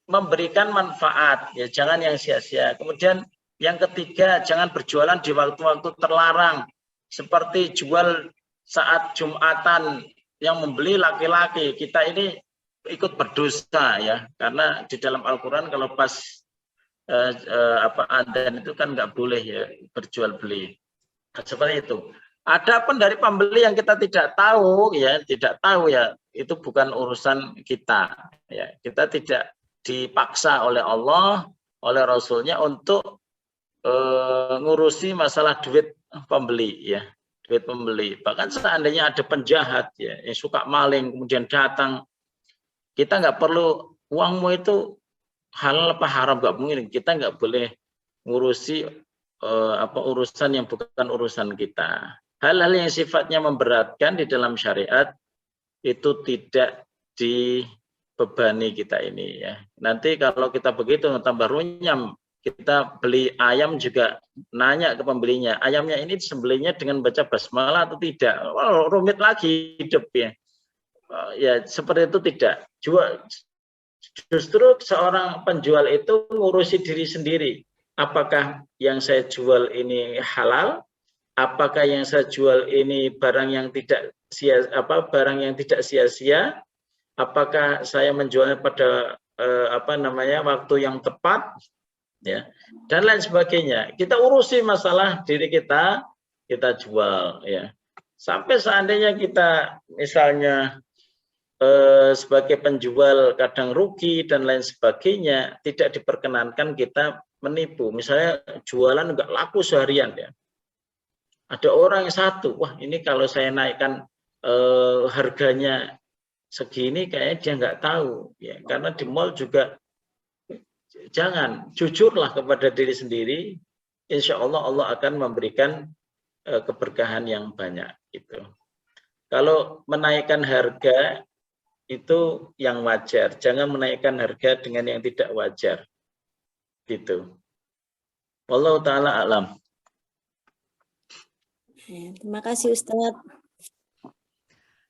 memberikan manfaat, ya jangan yang sia-sia. Kemudian yang ketiga, jangan berjualan di waktu-waktu terlarang, seperti jual saat Jumatan yang membeli laki-laki. Kita ini ikut berdosa ya, karena di dalam Al-Quran kalau pas adzan itu kan nggak boleh ya berjual beli. Seperti itu. Adapun dari pembeli yang kita tidak tahu ya, itu bukan urusan kita ya. Kita tidak dipaksa oleh Allah, oleh Rasulnya untuk ngurusi masalah duit pembeli ya, duit pembeli. Bahkan seandainya ada penjahat ya yang suka maling kemudian datang, kita nggak perlu uangmu itu halal apa haram, nggak mungkin. Kita nggak boleh ngurusi urusan yang bukan urusan kita. Hal-hal yang sifatnya memberatkan di dalam syariat itu tidak dibebani kita ini ya. Nanti kalau kita begitu tambah runyam, kita beli ayam juga nanya ke pembelinya, ayamnya ini disembelihnya dengan baca basmalah atau tidak. Oh, rumit lagi hidup ya. Ya seperti itu tidak. Justru seorang penjual itu ngurusi diri sendiri. Apakah yang saya jual ini halal? Apakah yang saya jual ini barang yang tidak sia-sia? Apakah saya menjualnya pada waktu yang tepat? Ya, dan lain sebagainya. Kita urusi masalah diri kita jual ya. Sampai seandainya kita misalnya sebagai penjual kadang rugi dan lain sebagainya, tidak diperkenankan kita menipu. Misalnya jualan nggak laku seharian ya. Ada orang yang satu, wah ini kalau saya naikkan harganya segini kayaknya dia nggak tahu ya. Karena di mall juga jangan, jujurlah kepada diri sendiri, insya Allah Allah akan memberikan keberkahan yang banyak gitu. Kalau menaikkan harga itu yang wajar, jangan menaikkan harga dengan yang tidak wajar gitu. Wallahu taala alam. Terima kasih Ustadz.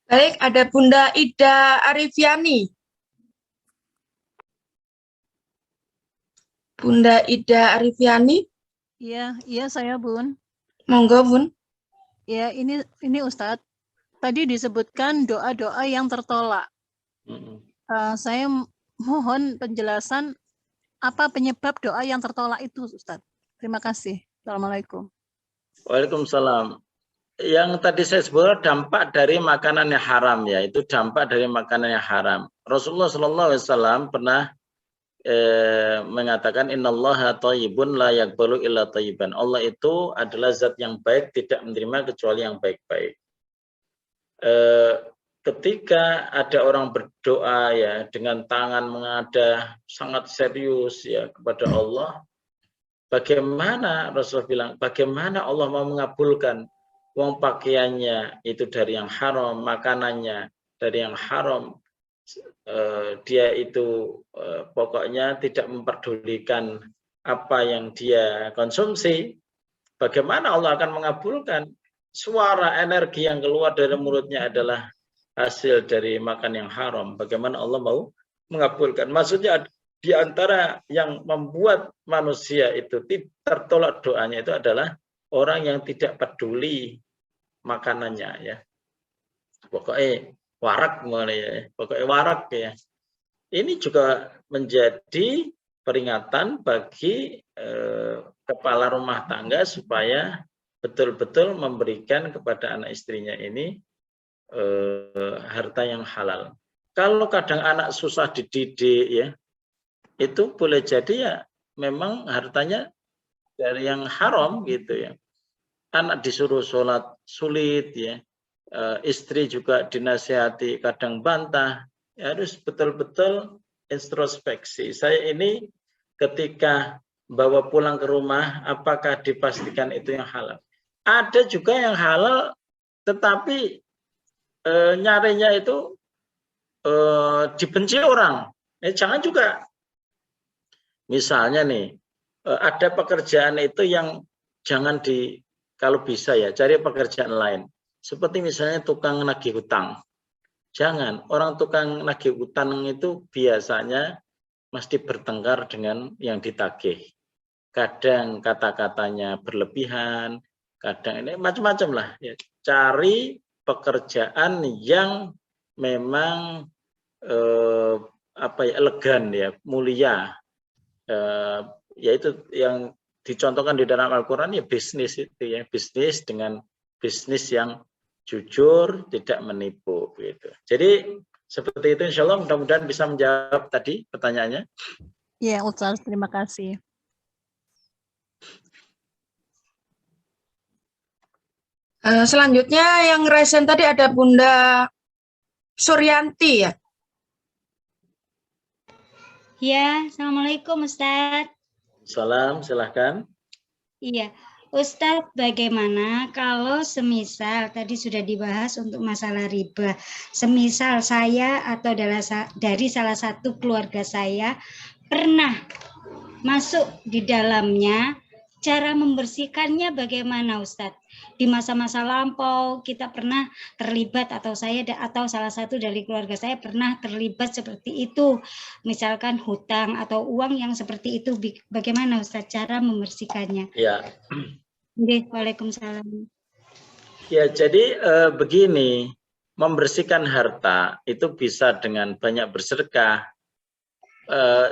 Baik, ada Bunda Ida Arifiani. Bunda Ida Arifiani. Iya saya Bun. Monggo Bun. Ya, ini Ustadz. Tadi disebutkan doa-doa yang tertolak. Saya mohon penjelasan apa penyebab doa yang tertolak itu, Ustadz. Terima kasih. Assalamualaikum. Waalaikumsalam. Yang tadi saya sebut dampak dari makanan yang haram ya, itu dampak dari makanan yang haram. Rasulullah SAW pernah mengatakan innallaha thayyibun la yaqbalu illa thayyiban. Allah itu adalah zat yang baik, tidak menerima kecuali yang baik-baik. Ketika ada orang berdoa ya dengan tangan mengadah sangat serius ya kepada Allah, bagaimana Rasulullah bilang, bagaimana Allah mau mengabulkan uang pakaiannya itu dari yang haram, makanannya dari yang haram, dia itu pokoknya tidak memperdulikan apa yang dia konsumsi, bagaimana Allah akan mengabulkan? Suara energi yang keluar dari mulutnya adalah hasil dari makan yang haram. Bagaimana Allah mau mengabulkan? Maksudnya di antara yang membuat manusia itu tertolak doanya itu adalah orang yang tidak peduli makanannya ya. Pokoknya warak mulai ya. Pokoknya warak ya. Ini juga menjadi peringatan bagi kepala rumah tangga supaya betul-betul memberikan kepada anak istrinya ini harta yang halal. Kalau kadang anak susah dididik ya, itu boleh jadi ya memang hartanya dari yang haram gitu ya. Anak disuruh sholat sulit ya, istri juga dinasihati kadang bantah, ya, harus betul-betul introspeksi. Saya ini ketika bawa pulang ke rumah, apakah dipastikan itu yang halal? Ada juga yang halal, tetapi nyarinya itu dibenci orang. Jangan juga. Misalnya nih, ada pekerjaan itu yang jangan kalau bisa ya, cari pekerjaan lain. Seperti misalnya tukang nagih hutang. Jangan, orang tukang nagih hutang itu biasanya mesti bertengkar dengan yang ditagih. Kadang kata-katanya berlebihan, kadang ini macam-macam lah. Ya. Cari pekerjaan yang memang elegan ya, mulia. Yaitu yang dicontohkan di dalam Al-Quran ya bisnis itu ya, bisnis dengan bisnis yang jujur, tidak menipu gitu. Jadi seperti itu, insya Allah mudah-mudahan bisa menjawab tadi pertanyaannya. Ya Ustaz, terima kasih. Selanjutnya yang resen tadi ada Bunda Suryanti ya. Ya, Assalamualaikum Ustadz. Salam, silahkan. Iya, Ustadz, bagaimana kalau semisal tadi sudah dibahas untuk masalah riba, semisal saya atau dari salah satu keluarga saya pernah masuk di dalamnya, cara membersihkannya bagaimana Ustadz? Di masa-masa lampau kita pernah terlibat atau saya atau salah satu dari keluarga saya pernah terlibat seperti itu, misalkan hutang atau uang yang seperti itu, bagaimana Ustadz cara membersihkannya? Ya. Waalaikumsalam. Ya, jadi begini, membersihkan harta itu bisa dengan banyak bersedekah.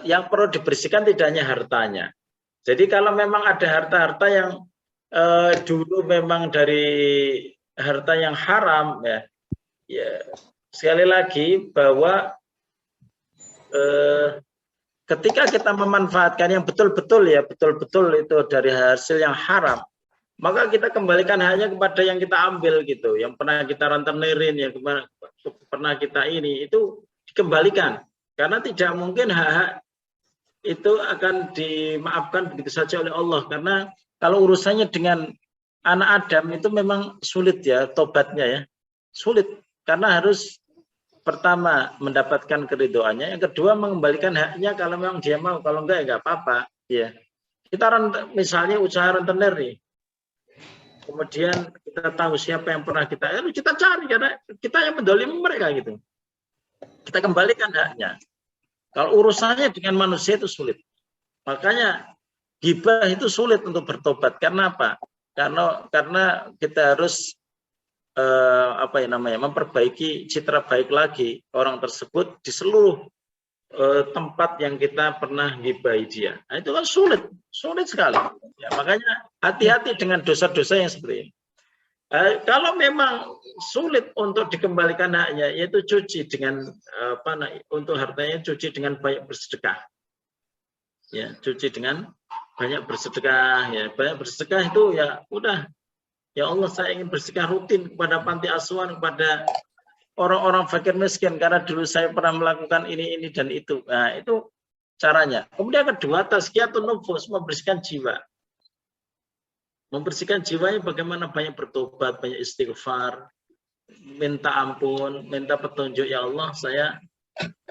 Yang perlu dibersihkan tidak hanya hartanya. Jadi kalau memang ada harta-harta yang dulu memang dari harta yang haram ya sekali lagi bahwa ketika kita memanfaatkan yang betul-betul itu dari hasil yang haram, maka kita kembalikan hanya kepada yang kita ambil gitu, yang pernah kita rentenirin, yang pernah kita itu dikembalikan, karena tidak mungkin hak-hak itu akan dimaafkan begitu saja oleh Allah, karena kalau urusannya dengan anak Adam itu memang sulit ya tobatnya ya, sulit karena harus pertama mendapatkan keridoannya, yang kedua mengembalikan haknya kalau memang dia mau, kalau enggak ya enggak apa-apa ya. Kita misalnya usaha rentenir nih, kemudian kita tahu siapa yang pernah kita cari karena kita yang mendolimi mereka gitu. Kita kembalikan haknya. Kalau urusannya dengan manusia itu sulit. Makanya ghibah itu sulit untuk bertobat. Karena apa? Karena kita harus memperbaiki citra baik lagi orang tersebut di seluruh tempat yang kita pernah ghibahi dia. Nah, itu kan sulit sekali. Ya, makanya hati-hati dengan dosa-dosa yang seperti ini. Kalau memang sulit untuk dikembalikan haknya, yaitu cuci dengan untuk hartanya cuci dengan banyak bersedekah. Ya, cuci dengan banyak bersedekah. Ya, banyak bersedekah itu ya udah. Ya Allah, saya ingin bersedekah rutin kepada panti asuhan, kepada orang-orang fakir miskin karena dulu saya pernah melakukan ini dan itu. Nah, itu caranya. Kemudian kedua, tazkiyatun nufus, membersihkan jiwa. Membersihkan jiwanya bagaimana banyak bertobat, banyak istighfar, minta ampun, minta petunjuk. Ya Allah, saya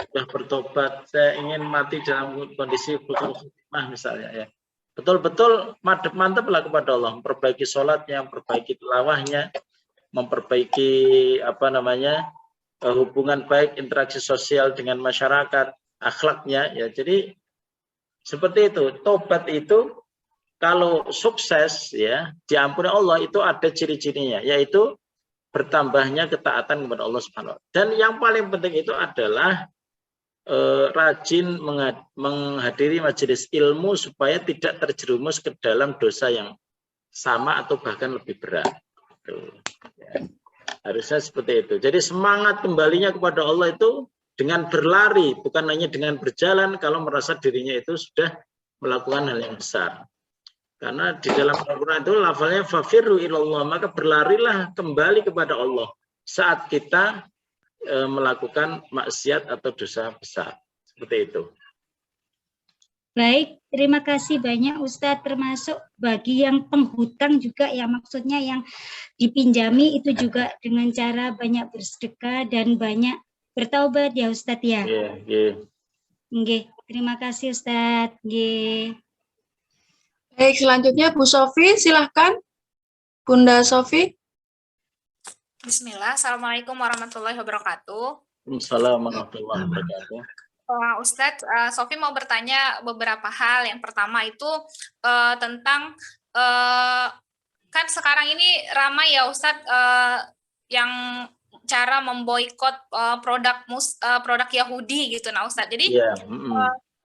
sudah bertobat, saya ingin mati dalam kondisi husnul khotimah misalnya ya. Betul-betul mantap-mantaplah kepada Allah, memperbaiki sholatnya, memperbaiki tilawahnya, memperbaiki hubungan baik, interaksi sosial dengan masyarakat, akhlaknya ya. Jadi seperti itu. Tobat itu kalau sukses ya diampuni Allah itu ada ciri-cirinya, yaitu bertambahnya ketaatan kepada Allah Subhanahu wa Ta'ala. Dan yang paling penting itu adalah rajin menghadiri majelis ilmu supaya tidak terjerumus ke dalam dosa yang sama atau bahkan lebih berat. Ya. Harusnya seperti itu. Jadi semangat kembalinya kepada Allah itu dengan berlari, bukan hanya dengan berjalan kalau merasa dirinya itu sudah melakukan hal yang besar. Karena di dalam Al-Quran itu lafalnya fafirru ilallah, maka berlarilah kembali kepada Allah saat kita melakukan maksiat atau dosa besar. Seperti itu. Baik, terima kasih banyak Ustadz, termasuk bagi yang penghutang juga ya, maksudnya yang dipinjami itu juga dengan cara banyak bersedekah dan banyak bertaubat ya Ustadz ya. Nggih, terima kasih Ustadz. Nggih. Baik, selanjutnya Bu Sofi, silahkan. Bunda Sofi. Bismillah, Assalamualaikum warahmatullahi wabarakatuh. Assalamualaikum warahmatullahi wabarakatuh. Ustadz, Sofi mau bertanya beberapa hal. Yang pertama itu tentang kan sekarang ini ramai ya Ustadz yang cara memboikot produk Yahudi gitu, nah Ustadz. Jadi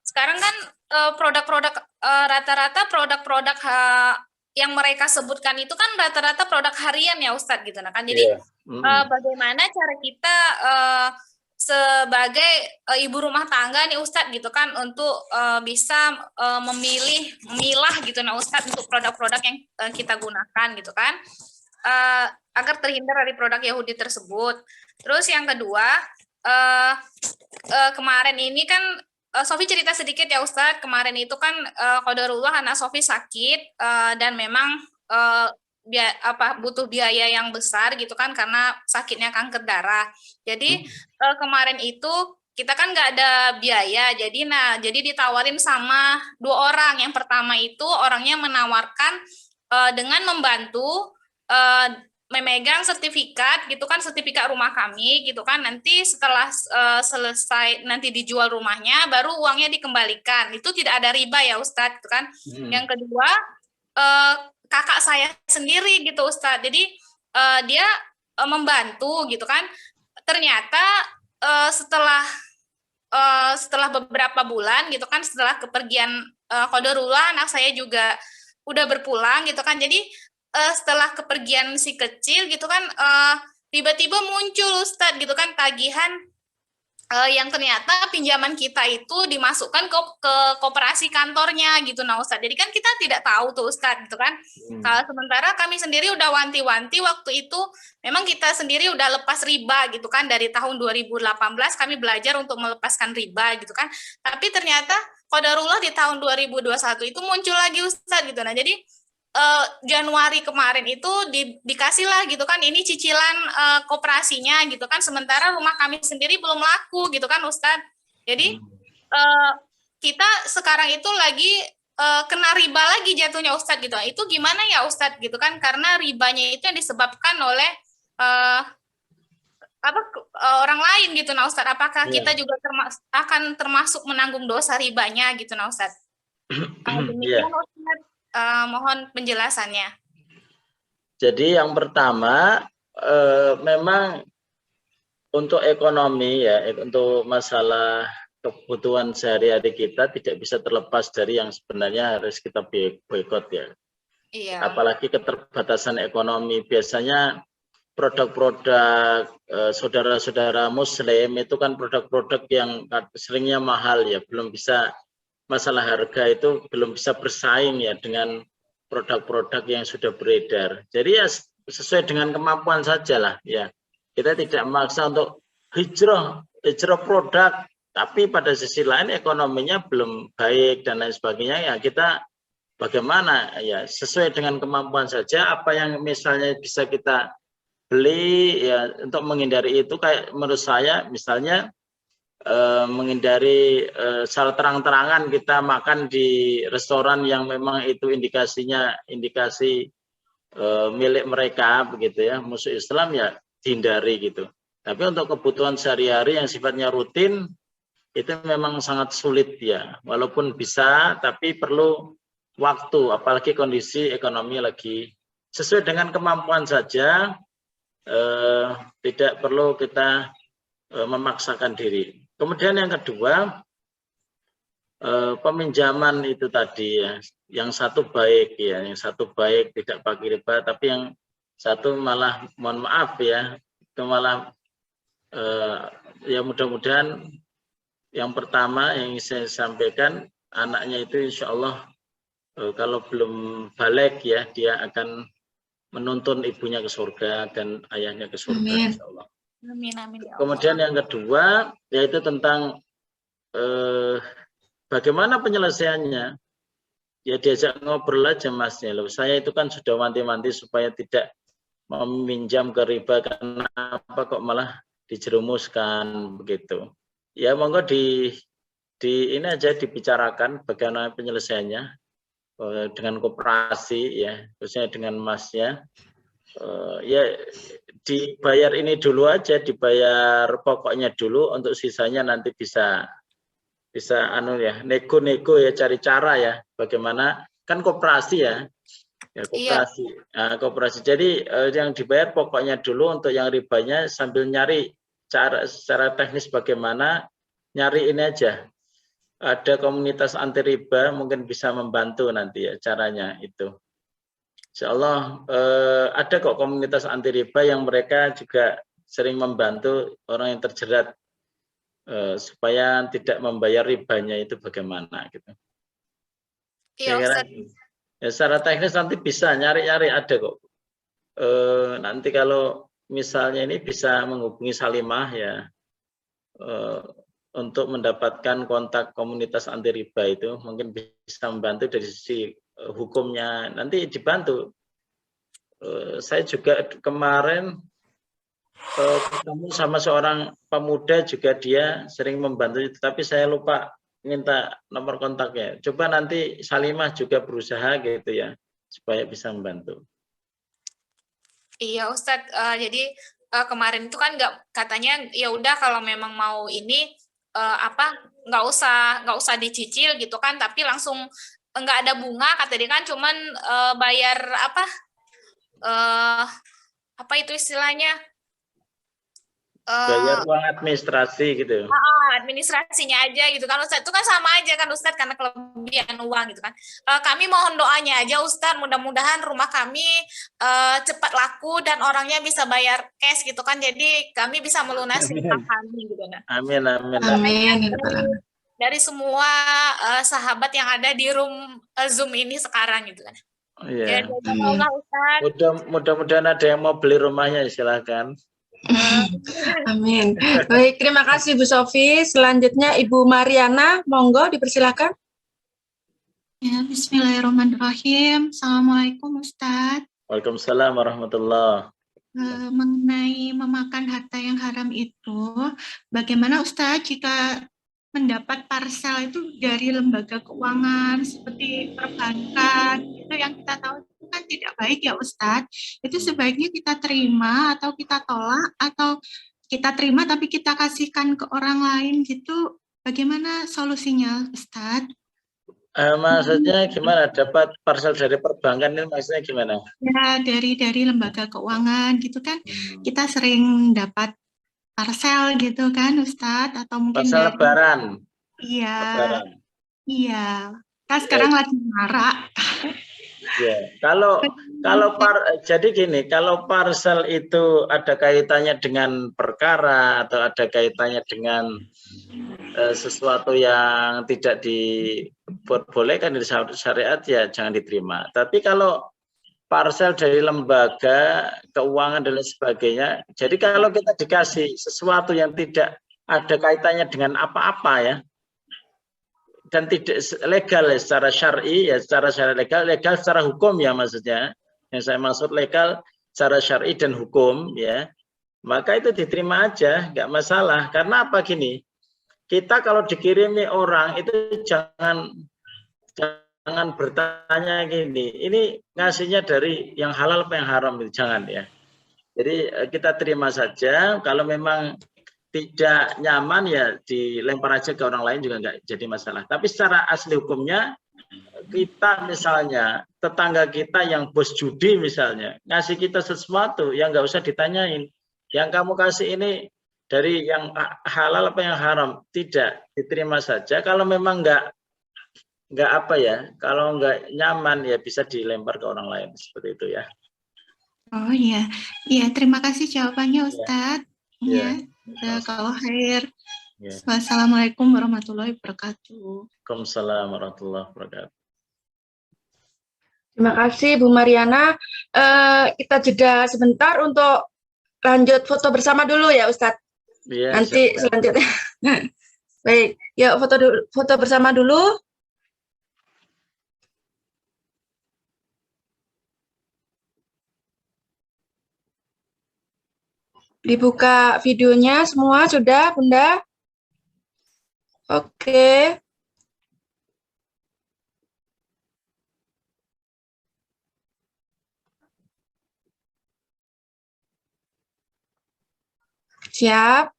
sekarang kan produk-produk rata-rata produk-produk yang mereka sebutkan itu kan rata-rata produk harian ya Ustadz gitu, nah kan. Jadi bagaimana cara kita sebagai ibu rumah tangga nih Ustadz gitu kan untuk bisa memilah gitu nah Ustadz untuk produk-produk yang kita gunakan gitu kan, agar terhindar dari produk Yahudi tersebut. Terus yang kedua, kemarin ini kan Sofi cerita sedikit ya Ustadz, kemarin itu kan qadarullah anak Sofi sakit dan memang butuh biaya yang besar gitu kan karena sakitnya kanker darah. Jadi kemarin itu kita kan nggak ada biaya, jadi ditawarin sama dua orang. Yang pertama itu orangnya menawarkan dengan membantu memegang sertifikat gitu kan, sertifikat rumah kami gitu kan, nanti setelah selesai nanti dijual rumahnya baru uangnya dikembalikan, itu tidak ada riba ya Ustadz gitu kan. Yang kedua kakak saya sendiri gitu Ustadz, jadi dia membantu gitu kan, ternyata setelah beberapa bulan gitu kan, setelah kepergian qadarullah anak saya juga udah berpulang gitu kan, jadi setelah kepergian si kecil gitu kan, tiba-tiba muncul Ustadz gitu kan tagihan yang ternyata pinjaman kita itu dimasukkan ke koperasi kantornya gitu nah Ustadz. Jadi kan kita tidak tahu tuh Ustadz gitu kan. Kalau sementara kami sendiri udah wanti-wanti waktu itu, memang kita sendiri udah lepas riba gitu kan, dari tahun 2018 kami belajar untuk melepaskan riba gitu kan. Tapi ternyata qadarullah di tahun 2021 itu muncul lagi Ustadz gitu. Nah jadi Januari kemarin itu dikasihlah gitu kan, ini cicilan koperasinya gitu kan, sementara rumah kami sendiri belum laku gitu kan Ustadz. Jadi kita sekarang itu lagi kena riba lagi jatuhnya Ustadz gitu. Itu gimana ya Ustadz gitu kan? Karena ribanya itu yang disebabkan oleh orang lain gitu nah Ustadz. Apakah kita juga akan termasuk menanggung dosa ribanya gitu nah Ustadz? Demikian Ustadz, mohon penjelasannya. Jadi yang pertama memang untuk ekonomi ya, untuk masalah kebutuhan sehari-hari kita tidak bisa terlepas dari yang sebenarnya harus kita boikot ya. Iya. Apalagi keterbatasan ekonomi. Biasanya produk-produk saudara-saudara Muslim itu kan produk-produk yang seringnya mahal ya, belum bisa, masalah harga itu belum bisa bersaing ya dengan produk-produk yang sudah beredar. Jadi ya sesuai dengan kemampuan saja lah ya. Kita tidak memaksa untuk hijrah produk, tapi pada sisi lain ekonominya belum baik dan lain sebagainya ya, kita bagaimana ya sesuai dengan kemampuan saja. Apa yang misalnya bisa kita beli ya untuk menghindari itu, kayak menurut saya misalnya menghindari secara terang-terangan kita makan di restoran yang memang itu indikasi milik mereka begitu ya, musuh Islam ya dihindari gitu. Tapi untuk kebutuhan sehari-hari yang sifatnya rutin itu memang sangat sulit ya, walaupun bisa tapi perlu waktu, apalagi kondisi ekonomi lagi sesuai dengan kemampuan saja, tidak perlu kita memaksakan diri. Kemudian yang kedua, peminjaman itu tadi ya, yang satu baik ya, yang satu baik tidak pakai riba, tapi yang satu malah mohon maaf ya, itu malah ya mudah-mudahan yang pertama yang saya sampaikan, anaknya itu insya Allah kalau belum balik ya, dia akan menuntun ibunya ke surga dan ayahnya ke surga. Amin. Insya Allah. Amin, amin, ya Allah. Kemudian yang kedua yaitu tentang bagaimana penyelesaiannya. Ya diajak ngobrol aja Masnya. Loh, saya itu kan sudah wanti-wanti supaya tidak meminjam ke riba, karena apa kok malah dijerumuskan begitu. Ya monggo di ini aja dibicarakan bagaimana penyelesaiannya dengan koperasi ya, khususnya dengan Masnya. Ya dibayar ini dulu aja, dibayar pokoknya dulu, untuk sisanya nanti bisa anu ya, nego-nego ya, cari cara ya bagaimana, kan koperasi ya, koperasi. Iya. Nah, koperasi. Jadi yang dibayar pokoknya dulu, untuk yang ribanya sambil nyari cara secara teknis bagaimana, nyari ini aja. Ada komunitas anti riba mungkin bisa membantu nanti ya caranya itu. Insya Allah ada kok komunitas anti riba yang mereka juga sering membantu orang yang terjerat supaya tidak membayar ribanya itu bagaimana gitu. Iya, ya, secara teknis nanti bisa nyari-nyari, ada kok. Nanti kalau misalnya ini bisa menghubungi Salimah ya, untuk mendapatkan kontak komunitas anti riba itu, mungkin bisa membantu dari sisi hukumnya, nanti dibantu. Saya juga kemarin ketemu sama seorang pemuda juga, dia sering membantu itu, tapi saya lupa minta nomor kontaknya. Coba nanti Salimah juga berusaha gitu ya, supaya bisa membantu. Iya Ustadz, jadi kemarin itu kan katanya ya udah kalau memang mau ini nggak usah dicicil gitu kan, tapi langsung nggak ada bunga kata dia kan, cuman bayar apa itu istilahnya, bayar uang administrasi gitu. Administrasinya aja gitu kan Ustadz, itu kan sama aja kan Ustadz, karena kelebihan uang gitu kan. Kami mohon doanya aja Ustadz, mudah-mudahan rumah kami cepat laku dan orangnya bisa bayar cash gitu kan, jadi kami bisa melunasi utang kami gitu kan. Amin, amin, amin. Dari semua sahabat yang ada di room Zoom ini sekarang gitu kan. Iya. Ya, mudah-mudahan ada yang mau beli rumahnya, silakan. Amin. Baik, terima kasih Bu Sofi. Selanjutnya Ibu Mariana, monggo dipersilakan. Ya, bismillahirrahmanirrahim. Assalamualaikum Ustadz. Waalaikumsalam warahmatullahi. Mengenai memakan harta yang haram itu, bagaimana Ustadz jika mendapat parsel itu dari lembaga keuangan seperti perbankan, itu yang kita tahu itu kan tidak baik ya Ustadz. Itu sebaiknya kita terima atau kita tolak, atau kita terima tapi kita kasihkan ke orang lain gitu. Bagaimana solusinya Ustadz? Maksudnya gimana? Dapat parsel dari perbankan ini maksudnya gimana? Ya, dari lembaga keuangan gitu kan. Kita sering dapat parsel gitu kan Ustadz, atau mungkin Parsel dari lebaran. iya. Lebaran. Iya. Kan sekarang lagi marak. Ya, jadi gini, kalau parsel itu ada kaitannya dengan perkara atau ada kaitannya dengan sesuatu yang tidak diperbolehkan di syariat, ya jangan diterima. Tapi kalau parsel dari lembaga keuangan dan lain sebagainya, jadi kalau kita dikasih sesuatu yang tidak ada kaitannya dengan apa-apa ya, dan tidak legal ya, secara syar'i ya, secara legal secara hukum ya, maksudnya yang saya maksud legal secara syar'i dan hukum ya, maka itu diterima aja, nggak masalah. Karena apa, gini, kita kalau dikirimi orang itu jangan bertanya gini, ini ngasihnya dari yang halal apa yang haram, itu jangan ya. Jadi kita terima saja, kalau memang tidak nyaman ya dilempar aja ke orang lain juga nggak jadi masalah. Tapi secara asli hukumnya, kita misalnya tetangga kita yang bos judi misalnya ngasih kita sesuatu yang nggak usah ditanyain, yang kamu kasih ini dari yang halal apa yang haram, tidak, diterima saja. Kalau memang nggak apa ya, kalau nggak nyaman ya bisa dilempar ke orang lain, seperti itu ya. Oh iya, iya, terima kasih jawabannya Ustadz. Iya. Kalau khair. Wassalamualaikum warahmatullahi wabarakatuh. Waalaikumsalam warahmatullahi wabarakatuh. Terima kasih Bu Mariana. Kita jeda sebentar untuk lanjut foto bersama dulu ya Ustadz. Ya, nanti selanjutnya. Baik, ya foto bersama dulu. Dibuka videonya semua sudah, Bunda? Oke. Siap.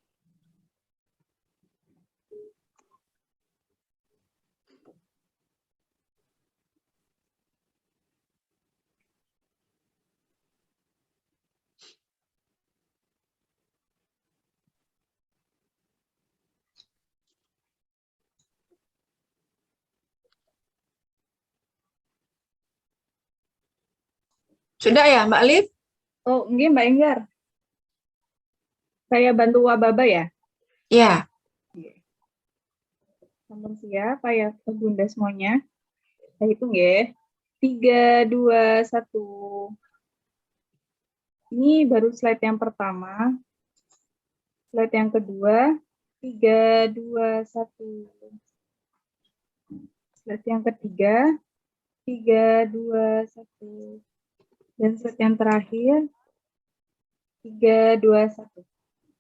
Sudah ya, Mbak Alif? Oh, enggak Mbak Enggar. Saya bantu Wababa ya? Ya. Sampun siap, ya Bunda semuanya. Saya hitung ya. 3, 2, 1. Ini baru slide yang pertama. Slide yang kedua. 3, 2, 1. Slide yang ketiga. 3, 2, 1. Dan slide yang terakhir, 3, 2, 1.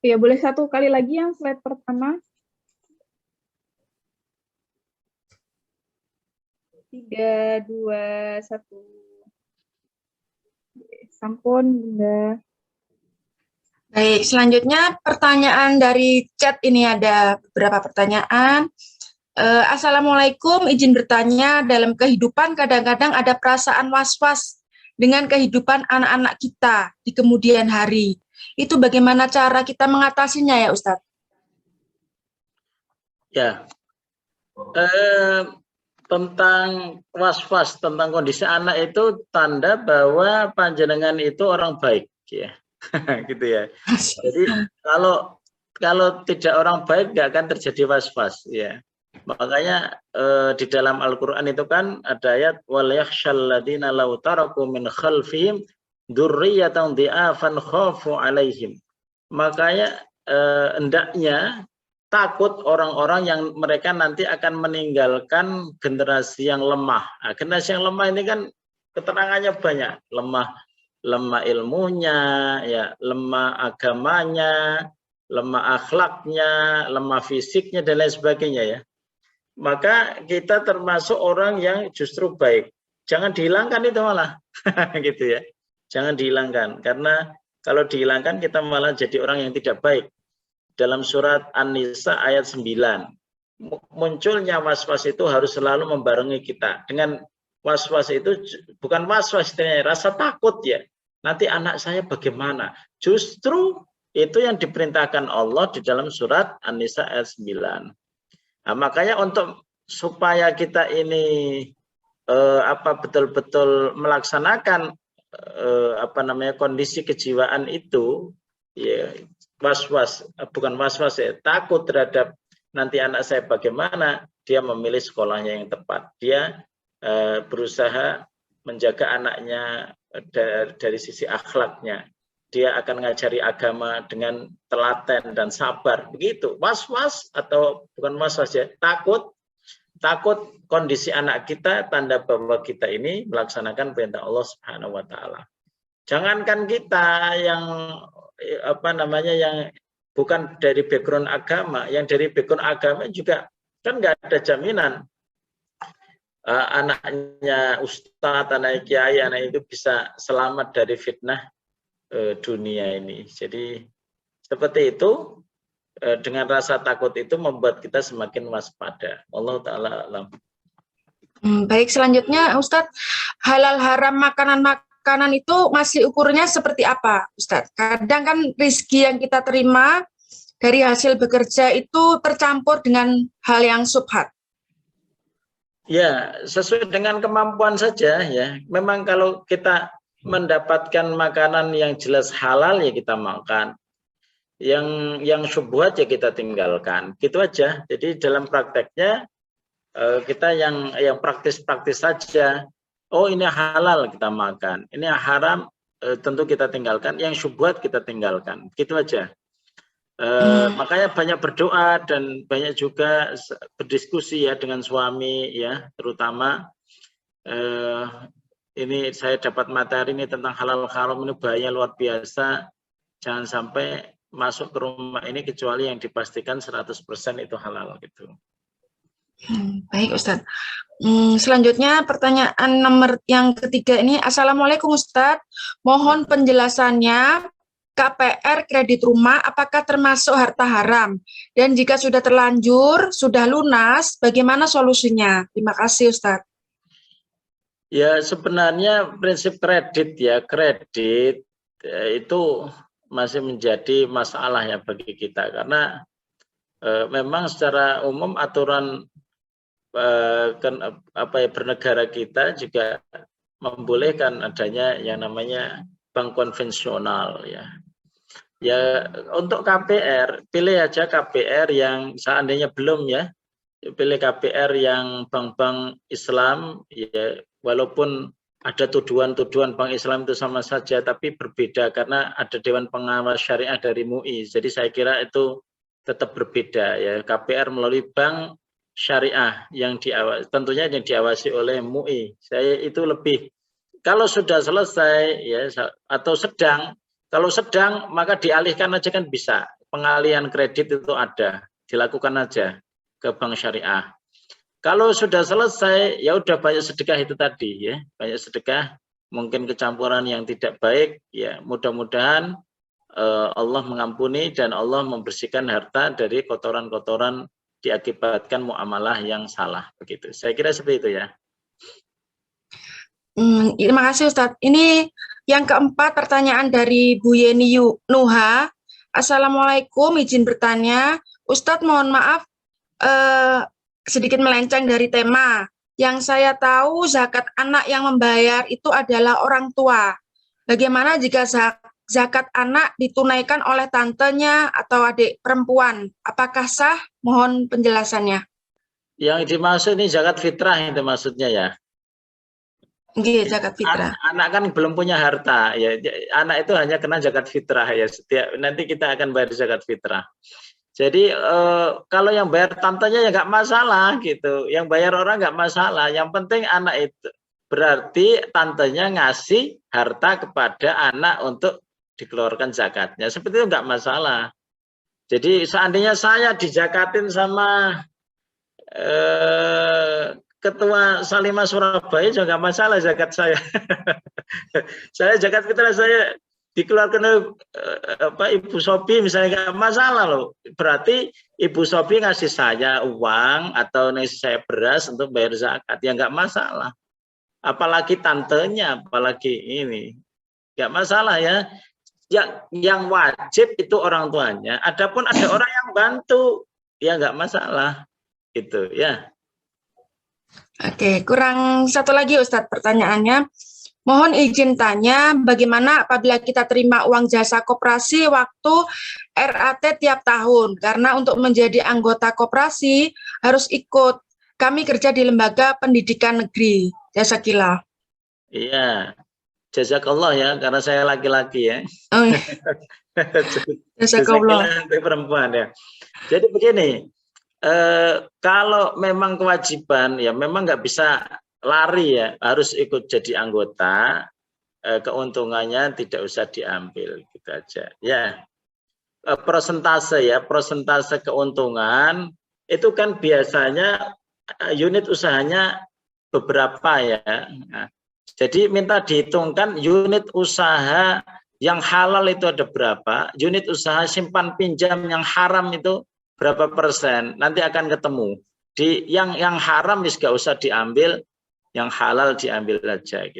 Ya, boleh satu kali lagi yang slide pertama. 3, 2, 1. Sampun, Bunda. Baik, selanjutnya pertanyaan dari chat ini ada beberapa pertanyaan. Assalamualaikum, izin bertanya, dalam kehidupan kadang-kadang ada perasaan was-was dengan kehidupan anak-anak kita di kemudian hari. Itu bagaimana cara kita mengatasinya ya Ustadz? Ya, tentang was-was, tentang kondisi anak itu tanda bahwa panjenengan itu orang baik ya. Gitu ya. Jadi kalau tidak orang baik nggak akan terjadi was-was ya. Makanya di dalam Al-Quran itu kan ada ayat wal yakhshal ladina law taraku min khalfihim dzurriyyatan dhi'afan khafu 'alaihim. Makanya hendaknya takut orang-orang yang mereka nanti akan meninggalkan generasi yang lemah. Nah, generasi yang lemah ini kan keterangannya banyak, lemah ilmunya, ya, lemah agamanya, lemah akhlaknya, lemah fisiknya, dan lain sebagainya ya. Maka kita termasuk orang yang justru baik. Jangan dihilangkan itu malah, gitu ya. Jangan dihilangkan, karena kalau dihilangkan kita malah jadi orang yang tidak baik. Dalam surat An-Nisa ayat 9, munculnya was-was itu harus selalu membarengi kita. Dengan was-was itu bukan was-was, rasa takut ya. Nanti anak saya bagaimana? Justru itu yang diperintahkan Allah di dalam surat An-Nisa ayat 9. Nah, makanya untuk supaya kita ini betul-betul melaksanakan kondisi kejiwaan itu, ya, was-was, bukan was-was ya, takut terhadap nanti anak saya bagaimana, dia memilih sekolahnya yang tepat. Dia berusaha menjaga anaknya dari sisi akhlaknya. Dia akan ngajari agama dengan telaten dan sabar. Begitu. Was-was atau bukan was-was ya, takut kondisi anak kita, tanda bahwa kita ini melaksanakan perintah Allah Subhanahu wa taala. Jangankan kita yang yang bukan dari background agama, yang dari background agama juga kan nggak ada jaminan anaknya ustadz, anak kiai, anak itu bisa selamat dari fitnah dunia ini. Jadi seperti itu, dengan rasa takut itu membuat kita semakin waspada. Allah taala alam. Baik, selanjutnya Ustadz, halal haram makanan itu masih ukurnya seperti apa, Ustadz? Kadang kan rezeki yang kita terima dari hasil bekerja itu tercampur dengan hal yang subhat. Ya, sesuai dengan kemampuan saja ya. Memang kalau kita mendapatkan makanan yang jelas halal ya kita makan. Yang syubhat ya kita tinggalkan. Gitu aja. Jadi dalam prakteknya kita yang praktis-praktis saja. Oh, ini halal kita makan. Ini haram tentu kita tinggalkan. Yang syubhat kita tinggalkan. Gitu aja. Makanya banyak berdoa dan banyak juga berdiskusi ya dengan suami ya, terutama ini saya dapat materi ini tentang halal haram, ini bahaya luar biasa. Jangan sampai masuk ke rumah ini kecuali yang dipastikan 100% itu halal gitu. Baik Ustadz. Selanjutnya pertanyaan nomor yang ketiga ini, Assalamualaikum Ustadz, mohon penjelasannya. KPR kredit rumah apakah termasuk harta haram? Dan jika sudah terlanjur, sudah lunas, bagaimana solusinya? Terima kasih Ustadz. Ya sebenarnya prinsip kredit ya, kredit itu masih menjadi masalah ya bagi kita. Karena memang secara umum aturan bernegara kita juga membolehkan adanya yang namanya bank konvensional ya. Ya untuk KPR, pilih aja KPR yang seandainya belum ya, pilih KPR yang bank-bank Islam ya, walaupun ada tuduhan-tuduhan bank Islam itu sama saja, tapi berbeda karena ada Dewan Pengawas Syariah dari MUI. Jadi saya kira itu tetap berbeda ya. KPR melalui bank syariah yang tentunya yang diawasi oleh MUI. Saya itu lebih, kalau sudah selesai ya atau sedang, kalau sedang maka dialihkan aja kan bisa. Pengalihan kredit itu ada, dilakukan aja ke bank syariah. Kalau sudah selesai ya udah banyak sedekah itu tadi ya, banyak sedekah, mungkin kecampuran yang tidak baik ya, mudah-mudahan Allah mengampuni dan Allah membersihkan harta dari kotoran-kotoran diakibatkan muamalah yang salah begitu. Saya kira seperti itu ya. Terima kasih Ustadz. Ini yang keempat, pertanyaan dari Bu Yeni Nuha. Assalamualaikum, izin bertanya. Ustadz mohon maaf sedikit melenceng dari tema. Yang saya tahu zakat anak yang membayar itu adalah orang tua. Bagaimana jika zakat anak ditunaikan oleh tantenya atau adik perempuan? Apakah sah? Mohon penjelasannya. Yang dimaksud ini zakat fitrah itu maksudnya ya? Iya, zakat fitrah. Anak kan belum punya harta ya. Anak itu hanya kena zakat fitrah ya. Nanti kita akan bayar zakat fitrah. Jadi kalau yang bayar tantenya ya nggak masalah gitu. Yang bayar orang nggak masalah. Yang penting anak itu berarti tantenya ngasih harta kepada anak untuk dikeluarkan zakatnya. Seperti itu nggak masalah. Jadi seandainya saya dijakatin sama Ketua Salimah Surabaya juga nggak masalah zakat saya. Saya zakat fitrah saya dikeluarkan Ibu Sobi misalnya nggak masalah loh. Berarti Ibu Sobi ngasih saya uang atau ngasih saya beras untuk bayar zakat, ya nggak masalah. Apalagi tantenya, apalagi ini, nggak masalah ya. Yang wajib itu orang tuanya. Adapun ada orang yang bantu, ya nggak masalah, gitu ya. Oke, kurang satu lagi Ustadz pertanyaannya. Mohon izin tanya, bagaimana apabila kita terima uang jasa koperasi waktu RAT tiap tahun? Karena untuk menjadi anggota koperasi harus ikut. Kami kerja di lembaga pendidikan negeri. Jasakillah. Iya. Jazakallah ya, karena saya laki-laki ya. Oh, iya. Jazakallah untuk perempuan ya. Jadi begini, kalau memang kewajiban ya memang nggak bisa lari ya, harus ikut jadi anggota, keuntungannya tidak usah diambil gitu aja ya. Persentase keuntungan itu kan biasanya unit usahanya beberapa ya. Nah, jadi minta dihitungkan unit usaha yang halal itu ada berapa, unit usaha simpan pinjam yang haram itu berapa persen, nanti akan ketemu. Di yang haram gak usah diambil, yang halal diambil aja gitu.